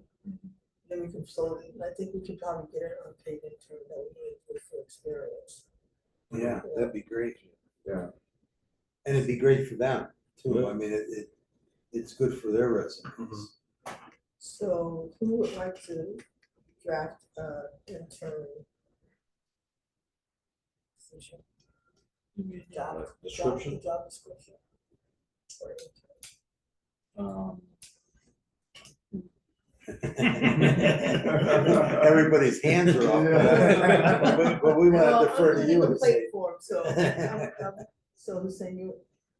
Then we can float it. And I think we could probably get an unpaid intern that we need for experience. Yeah, that'd be great. Yeah. And it'd be great for them too. Yeah. I mean, it's good for their resumes. So who would like to draft intern position? You mean Job description? Job description. For intern. Everybody's hands are up, but we want to defer to you and say. So who's saying you,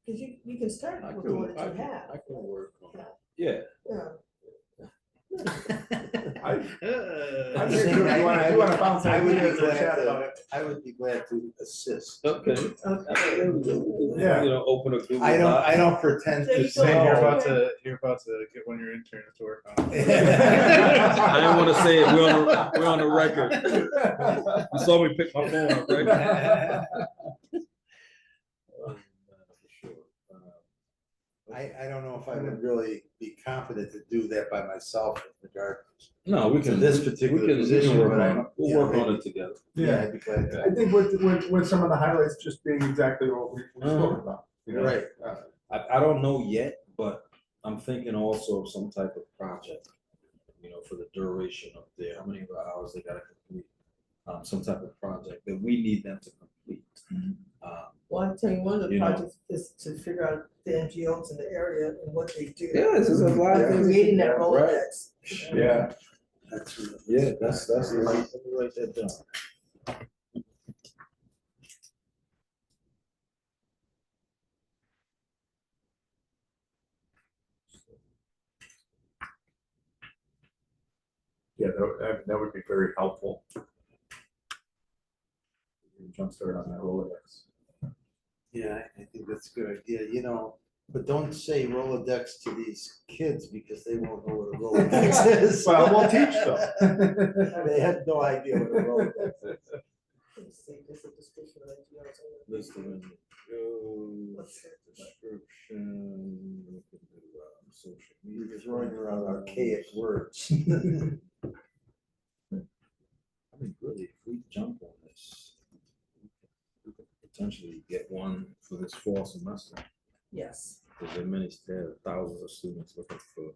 because you can start with the one that you have. I can work on that. Yeah. Yeah. I'm I'm here saying if you want to bounce I would be ideas or glad chat to- about it. I would be glad to assist. Okay. Okay. Yeah. You know, open a Google I Doc. don't pretend There to you say. go. You're about to get one of your interns to work on. I didn't want to say it. We're on the record. You saw me pick my phone up, right? I don't know if I would really be confident to do that by myself in regard No, we to can. this particular position, work but on I- it. We'll yeah, work on maybe. it together. Yeah, I'd be glad to. I think with some of the highlights just being exactly what we spoke about. You know? Right. I don't know yet, but I'm thinking also of some type of project, you know, for the duration of how many hours they gotta complete. some type of project that we need them to complete. Well, I tell you, one of the You know. projects is to figure out the NGOs in the area and what they do. Yeah, there's a lot of things. Creating that Right. Rolodex. Yeah, Yeah, that's, let me write that down. yeah, that would be very helpful. Jumpstart on that Rolodex. Yeah, I think that's a good idea, you know, but don't say Rolodex to these kids because they won't know what a Rolodex is. Well, we'll teach them. They had no idea what a Rolodex is. Let's see, there's a description of NGOs. List of NGOs, What's that? description, we can do, social You're media. throwing around archaic words. I mean, really, if we jump on this, we could potentially get one for this fall semester. Yes, Because there are thousands of students looking for.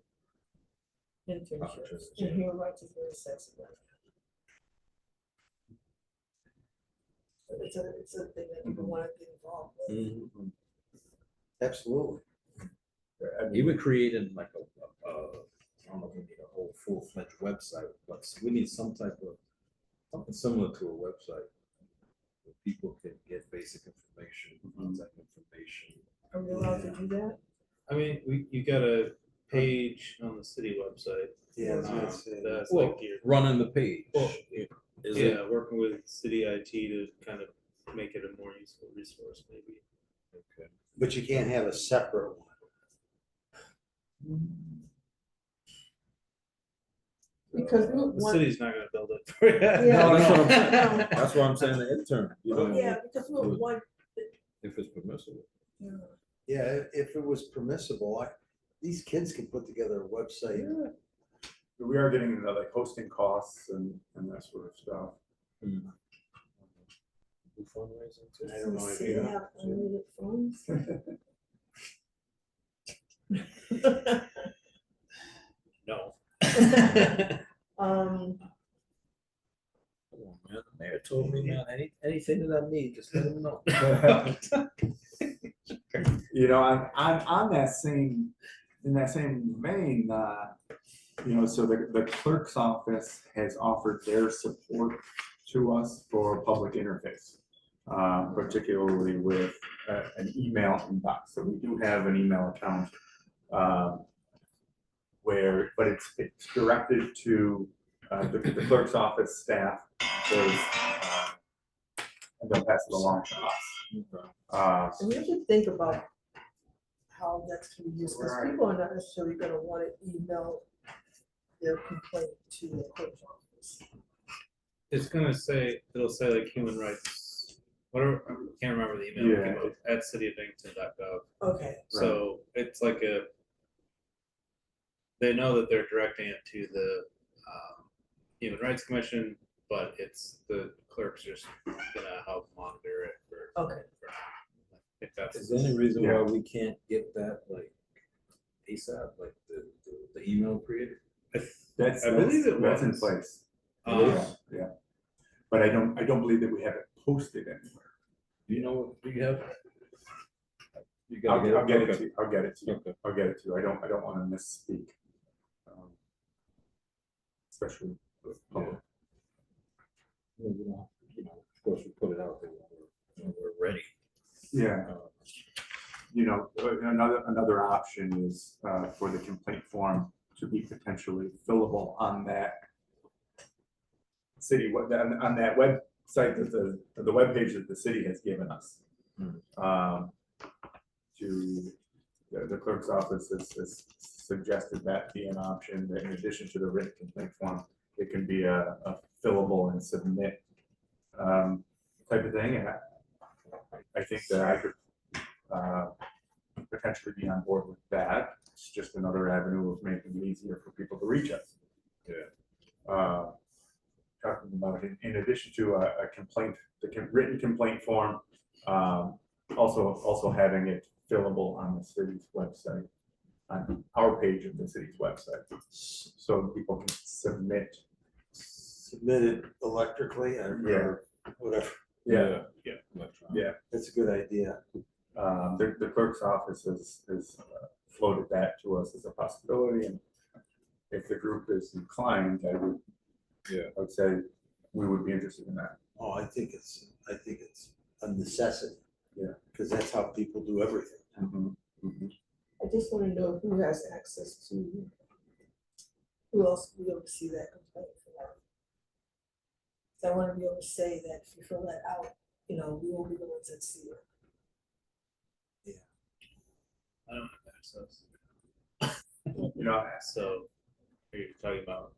internships. Opportunities, And yeah. human rights is very sensitive. It's a thing that people want to get involved with. Absolutely. Even creating like I don't know if we need a whole full-fledged website, but we need some type of, something similar to a website. Where people can get basic information, contact information. Are we allowed to do that? I mean, you got a page on the city website. Yeah, I was gonna um, say. That's Well, like your, running the page. Well, Is it? yeah, working with city IT to kind of make it a more useful resource, maybe. Okay. But you can't have a separate one. Because we The want, city's not gonna build it for you. Yeah. No, that's what I'm saying. No. That's what I'm saying, the intern, you know, yeah, because we want, if it's permissible. Yeah, if it was permissible, these kids can put together a website. We are getting into like hosting costs and that sort of stuff. Do fundraising too. I don't know if city you. have unlimited funds. No. Um, Come on, man, the mayor told me, man, anything that I need, just let him know. You know, on that same, in that same vein, you know, so the clerk's office has offered their support to us for public interface, particularly with an email inbox. So we do have an email account where, but it's directed to the clerk's office staff, and they'll pass it along to us. and we have to think about how that's gonna be used, because people are not necessarily gonna want to email their complaint to the clerk's office. It's gonna say, it'll say like human rights, whatever, I can't remember the email, Yeah. it came up, at cityofbinghamton.gov. Okay, So it's like they know that they're directing it to the Human Rights Commission, but it's the clerk's just gonna help monitor it for. okay. If that's. Is there any reason why Yeah. we can't get that like ASAP, like the email created? I believe it That's in was. place. Um, Yeah. But I don't believe that we have it posted anywhere. Do you know what, do you have? You I'll gotta get it okay. to you. I'll get it to you. Okay. I'll get it to you. I don't want to misspeak. Especially with public. Well, you know, of course, we put it out there when we're ready. Yeah. You know, another option is for the complaint form to be potentially fillable on that city, on that website that the webpage that the city has given us. To the clerk's office has suggested that be an option, that in addition to the written complaint form, it can be a fillable and submit type of thing. And I think that I could potentially be on board with that. It's just another avenue of making it easier for people to reach us. Yeah. Talking about in addition to a complaint, the written complaint form, also having it fillable on the city's website, on our page of the city's website, so people can submit submitted electrically or whatever. Yeah, Electronic. yeah. That's a good idea. The clerk's office has floated that to us as a possibility, and if the group is inclined, I would say we would be interested in that. Oh, I think it's a necessity. Yeah. Because that's how people do everything. Mhm, mhm. I just wanna know who has access to, who else will be able to see that complaint from that. So I wanna be able to say that if you fill that out, we will be the ones that see it. I don't have access. So So are you talking about?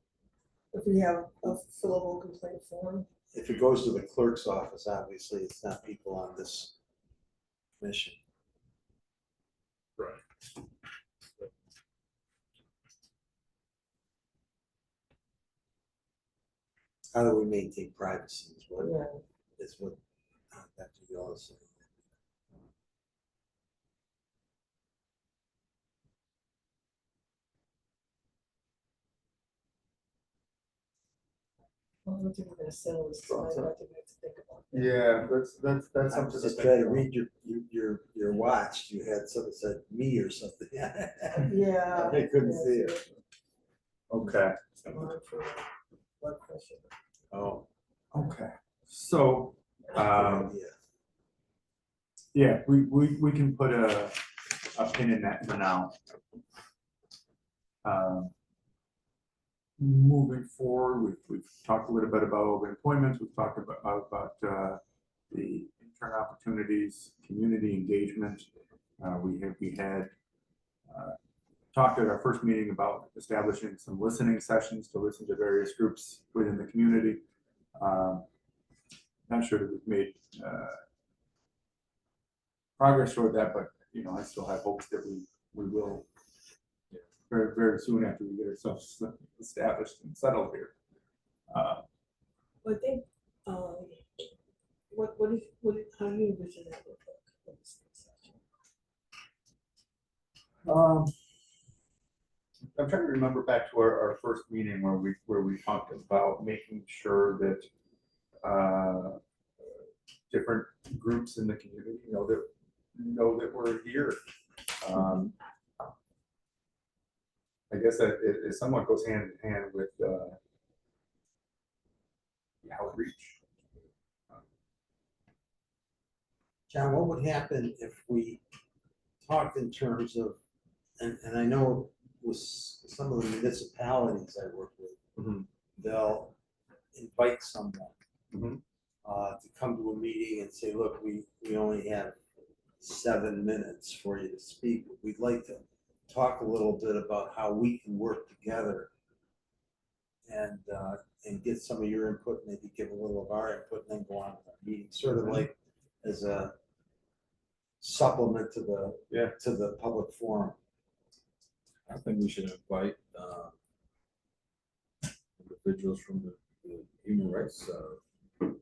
If we have a fillable complaint form, If it goes to the clerk's office, obviously, it's not people on this commission. Right. How do we maintain privacy is what, yeah, Dr. Gill is saying. I don't think we're gonna settle this tonight, but I think we have to think about that. yeah, that's I something was to just think trying to about. read your watch. You had something said me or something. Yeah. I couldn't yeah, see it. Okay, Monitor blood pressure. Oh. okay. So, Yeah. yeah, we can put a pin in that for now. Moving forward, we've talked a little bit about open employment. We've talked about the intern opportunities, community engagement. We had talked at our first meeting about establishing some listening sessions to listen to various groups within the community. Not sure that we've made progress toward that, but I still have hopes that we will very, very soon after we get ourselves established and settled here. I think, how do you envision that look like? I'm trying to remember back to our first meeting where we talked about making sure that different groups in the community know that we're here. I guess that it somewhat goes hand in hand with the outreach. John, what would happen if we talked in terms of, and I know with some of the municipalities I work with, Mhm. they'll invite someone Mhm. to come to a meeting and say, look, we only have 7 minutes for you to speak. We'd like to talk a little bit about how we can work together and get some of your input, maybe give a little of our input, and then go on with our meeting, sort of like as a supplement to the public forum. I think we should invite individuals from the human rights, from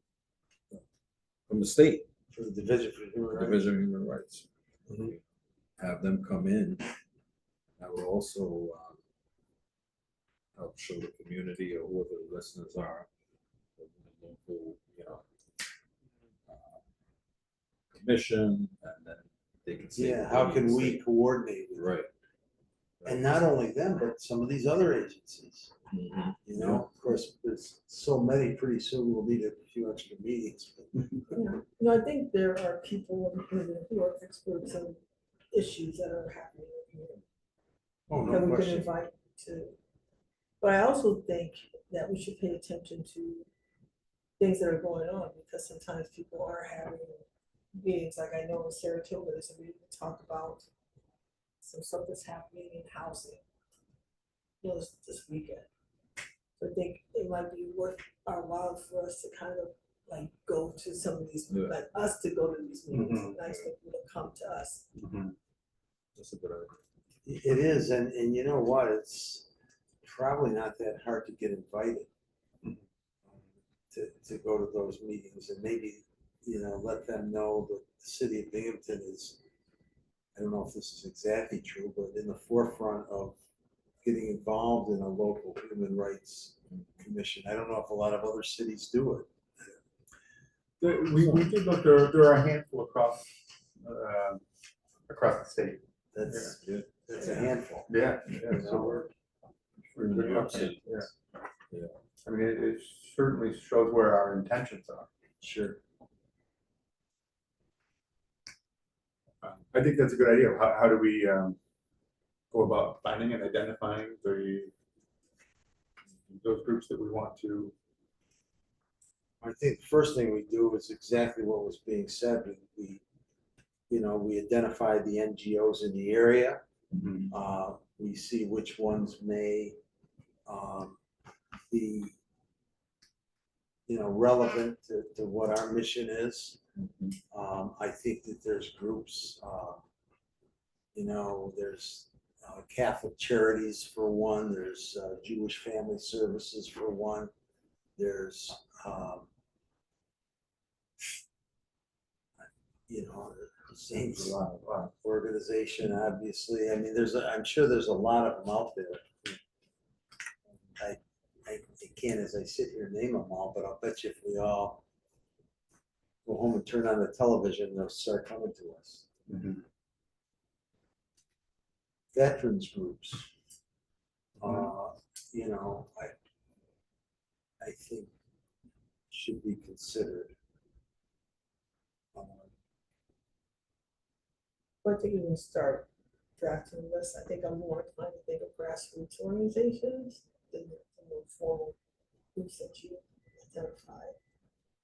the state, For the Division for Human Rights. Division of Human Rights. Mhm. Have them come in. That will also help show the community or whoever the listeners are, the local, commission, and then they can say. Yeah, what how they can need to we say. coordinate with Right. And not only them, but some of these other agencies. Mhm. Of course, there's so many, pretty soon we'll need a few extra meetings. Yeah. I think there are people who are experts in issues that are happening in the community. Oh, That no we can question. invite to. But I also think that we should pay attention to things that are going on, because sometimes people are having meetings, like I know in Saratoga, there's a meeting to talk about some stuff that's happening in housing, this weekend. So I think it might be worth our while for us to kind of like go to some of these, Yeah. like us to go to these meetings, Mhm. nice people to come to us. That's a good idea. It is, and you know what, it's probably not that hard to get invited to go to those meetings, and maybe, let them know that the city of Binghamton is, I don't know if this is exactly true, but in the forefront of getting involved in a local human rights commission. I don't know if a lot of other cities do it. We did look, there are a handful across the state. That's, Good. that's a handful. Yeah, yeah, so we're pretty lucky, yeah. Yeah. I mean, it certainly shows where our intentions are. Sure. I think that's a good idea. How do we go about finding and identifying those groups that we want to? I think the first thing we do is exactly what was being said. We identify the NGOs in the area. We see which ones may be, relevant to what our mission is. I think that there's groups, there's Catholic Charities for one, there's Jewish Family Services for one, there's, Saints organization, obviously. I mean, I'm sure there's a lot of them out there. I can't, as I sit here, name them all, but I'll bet you if we all go home and turn on the television, they'll start coming to us. Veterans groups, I think should be considered. I think you can start drafting this. I think I'm more inclined to think of grassroots organizations than the more formal groups that you identified.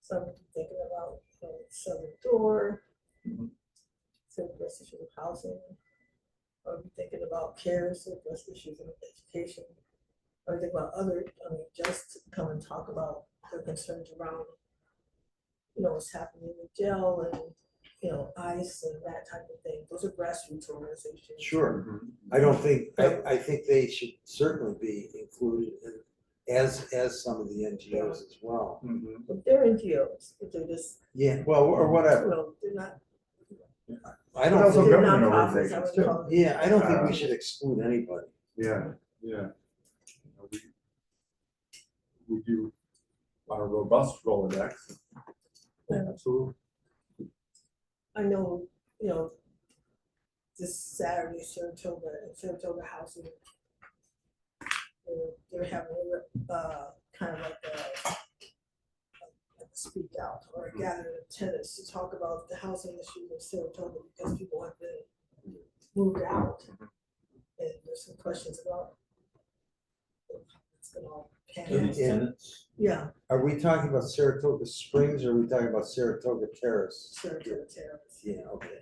So I'm thinking about Southern Door, to address issues of housing. Or I'm thinking about CARES to address issues of education. Or think about other, just to come and talk about their concerns around, what's happening in jail and ICE and that type of thing. Those are grassroots organizations. Sure. I don't think, I think they should certainly be included as some of the NGOs as well. But they're NGOs, but they're just, Yeah, well, or whatever. they're not. I But don't also think, They're government nonprofits, I organizations would too. call them. yeah, I don't think we should exclude anybody. Yeah, yeah. We do want a robust Rolodex. Yeah. Absolutely. I know, this Saturday, Saratoga Housing, they're having kind of like a speak out or a gathering of tenants to talk about the housing issues in Saratoga because people have been moved out. And there's some questions about it's gonna all pan out. Tenants. Yeah, Are we talking about Saratoga Springs or are we talking about Saratoga Terrace? Saratoga Terrace. Yeah, okay.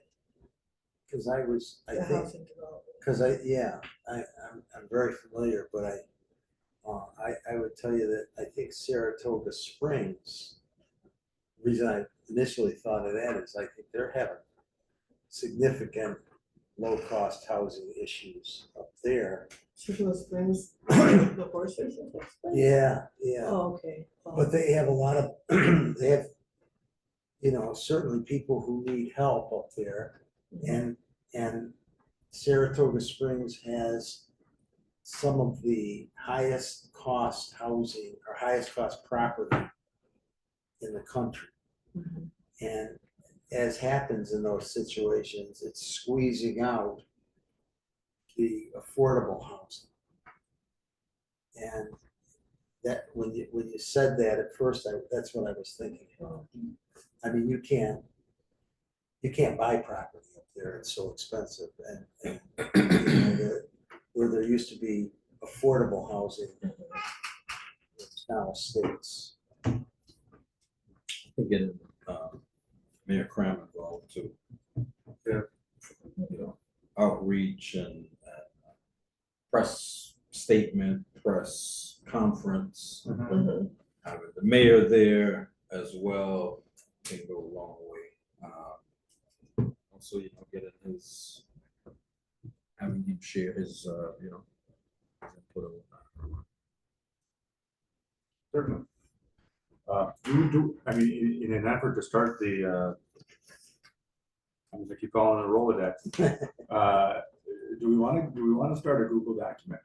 Because I The think, housing development. because I'm very familiar, but I would tell you that I think Saratoga Springs, the reason I initially thought of that is I think they're having significant low-cost housing issues up there. Saratoga Springs, the horses and stuff. Yeah. Oh, okay. Oh. But they have a lot of, they have, certainly people who need help up there. And Saratoga Springs has some of the highest cost housing or highest cost property in the country. And as happens in those situations, it's squeezing out the affordable housing. And that when you said that at first, that's what I was thinking. I mean, you can't buy property up there; it's so expensive. And where there used to be affordable housing, it's now estates. Getting Mayor Cram involved too. Yeah. Outreach and press statement, press conference. Having the mayor there as well can go a long way. Also, getting having him share his, input on that. Certainly. I mean, in an effort to start the, I'm gonna keep calling it a Rolodex. Do we want to start a Google document?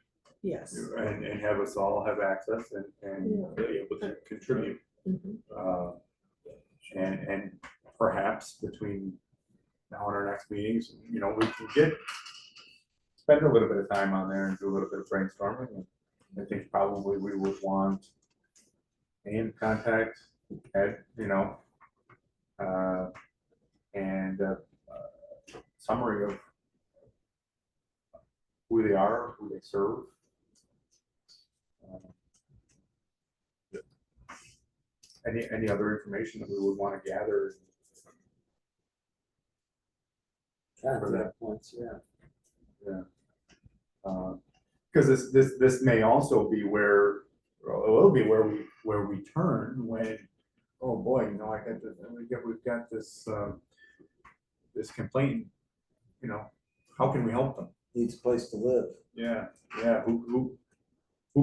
Yes. and have us all have access and be able to contribute. Mhm. And perhaps between now and our next meetings, we can spend a little bit of time on there and do a little bit of brainstorming. And I think probably we would want contact at, and summary of who they are, who they serve. Any other information that we would want to gather for that? Points, yeah. Yeah. Because this may also be where, or it will be where we turn when, oh boy, I got this, we've got this this complaint. How can we help them? Needs a place to live. Yeah. Who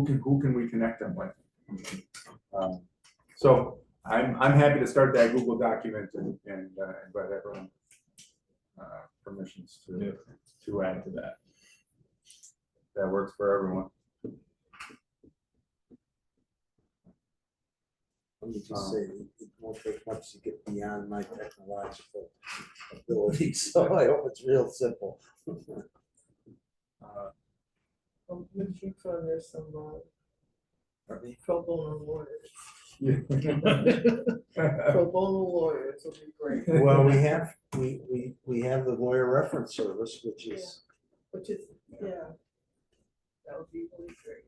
can we connect them with? So I'm happy to start that Google document and invite everyone permissions to add to that. That works for everyone. Let me just say, it won't take much to get beyond my technological abilities, so I hope it's real simple. Would you throw there some Pardon me? pro bono lawyers? Yeah. Pro bono lawyers would be great. Well, we have the lawyer reference service, which is, Which is, that would be really great.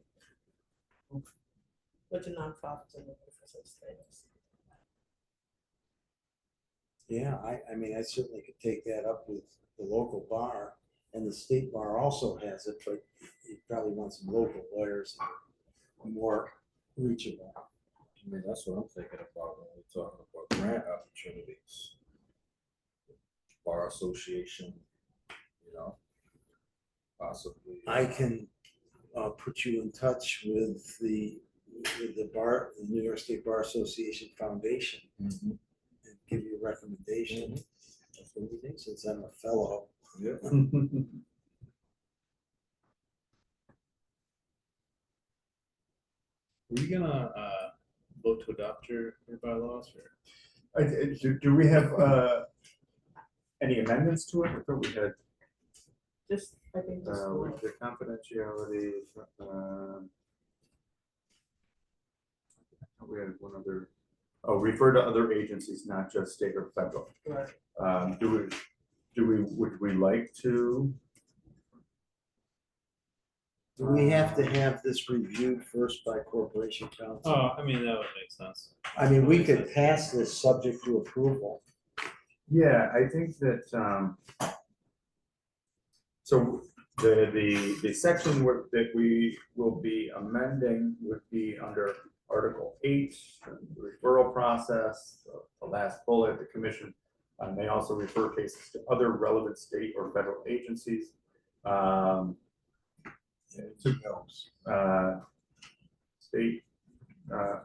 But the nonprofits are looking for such things. yeah, I mean, I certainly could take that up with the local bar, and the state bar also has it, but you probably want some local lawyers that are more reachable. I mean, that's what I'm thinking about when we're talking about grant opportunities. Bar association, possibly. I can put you in touch with the bar, the New York State Bar Association Foundation, Mhm. and give you a recommendation. That's what we think, since I'm a fellow. Yeah. Were you gonna vote to adopt your bylaws or? Do we have any amendments to it? I thought we had Just, I think just one. with the confidentiality. We had one other. Oh, refer to other agencies, not just state or federal. Right. Would we like to? Do we have to have this reviewed first by Corporation Council? Oh, I mean, that would make sense. I mean, we could pass this subject to approval. Yeah, I think that, so the section that we will be amending would be under Article 8, the referral process, the last bullet, the commission may also refer cases to other relevant state or federal agencies. State,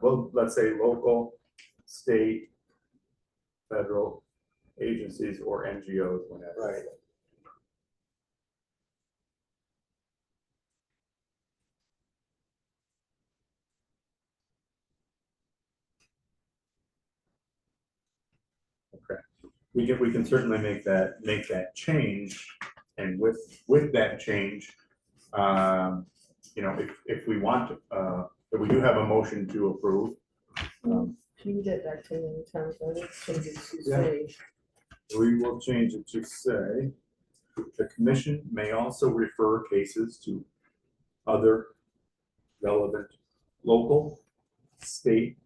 well, let's say local, state, federal agencies or NGOs whenever. Right. Okay. We can certainly make that change, and with that change, if we want to, if we do have a motion to approve. Can you get that to me in terms of it? Change it to Yeah. say, We will change it to say, the commission may also refer cases to other relevant local, state,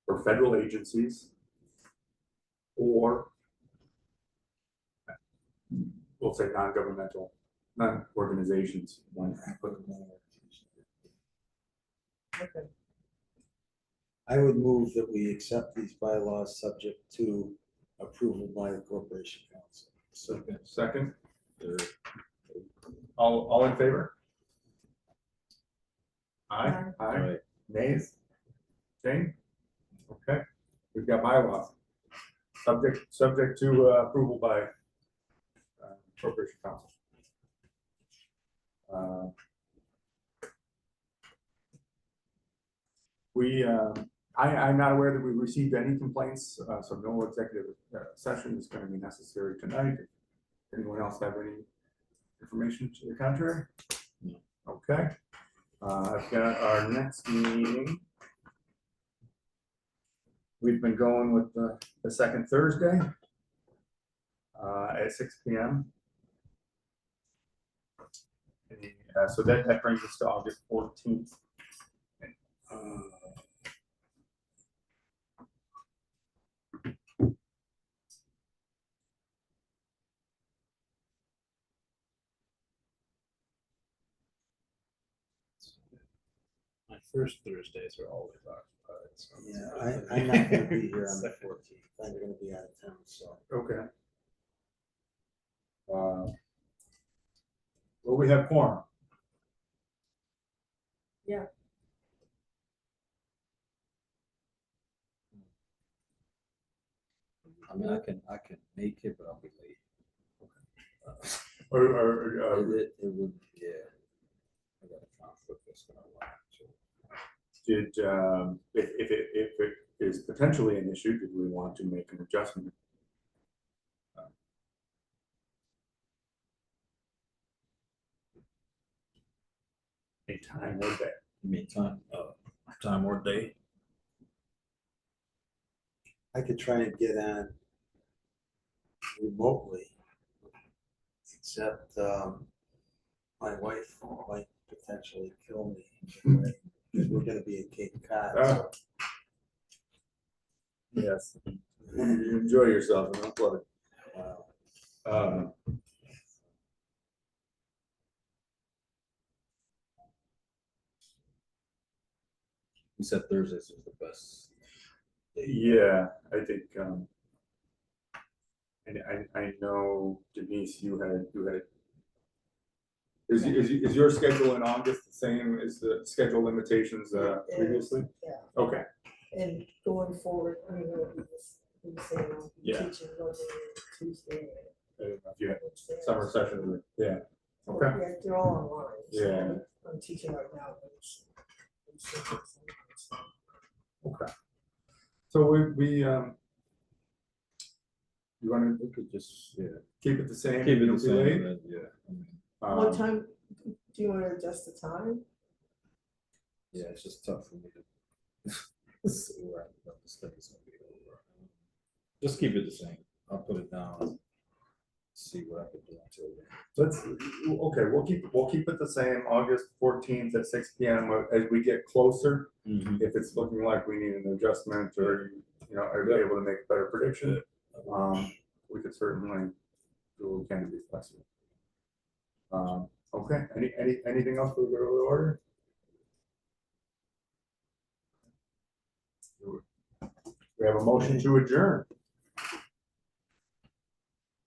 or federal agencies, or we'll say non-governmental, non-organizations, one applicable. okay, I would move that we accept these bylaws subject to approval by the Corporation Council. Second, all in favor? Aye. Aye. Nays? Jane? Okay, we've got bylaws. Subject to approval by Corporation Council. I'm not aware that we received any complaints, so no executive session is going to be necessary tonight. Anyone else have any information to the contrary? No. Okay. I've got our next meeting. We've been going with the second Thursday at 6 p.m. So that brings us to August 14th. My first Thursdays are always occupied. So Yeah, I'm not gonna be here on the 14th. I'm gonna be out of town, so. Okay. Well, we have quorum. Yeah. I mean, I can make it, but I'll be late. Or It would, yeah. I got a conflict that's gonna lie, so. did, if it is potentially an issue, did we want to make an adjustment? A time or day? You mean time or day? I could try and get on remotely, except my wife might potentially kill me. Because we're gonna be in Cape Cod. So. Yes. You enjoy yourself and unplug. Wow. You said Thursdays is the best. Yeah, I think, and I know Denise, you had, is your schedule in August the same as the schedule limitations previously? Yeah, Okay, and going forward, I mean, he was saying, I'll be Yeah. teaching Monday, Tuesday. I don't know if you had Wednesday. summer session, yeah, okay, Yeah, they're all online. so Yeah. I'm teaching right now, but it's okay. So we you wanna We could just, yeah. keep it the same? Keep it You'll the be same, late? and then, yeah. I mean, What time, do you want to adjust the time? yeah, it's just tough for me to see where the study's gonna be over. Just keep it the same. I'll put it down. See what I can do until then. Let's, okay, we'll keep it the same, August 14th at 6 p.m. As we get closer. If it's looking like we need an adjustment or, you know, are we able to make a better prediction? We could certainly do what we can to be flexible. Okay, anything else for the good of the order? We have a motion to adjourn.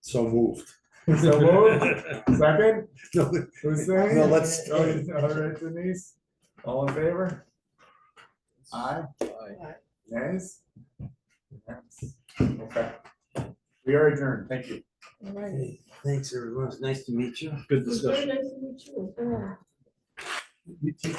So moved. So moved. Second? No, Who's saying? No, let's Oh, stay. all right, Denise. All in favor? Aye. Bye. Nays? Yes. Okay. We are adjourned. Thank you. All right. Hey, thanks, everyone. It's nice to meet you. Good It's very discussion. nice to meet you. Yeah. You teach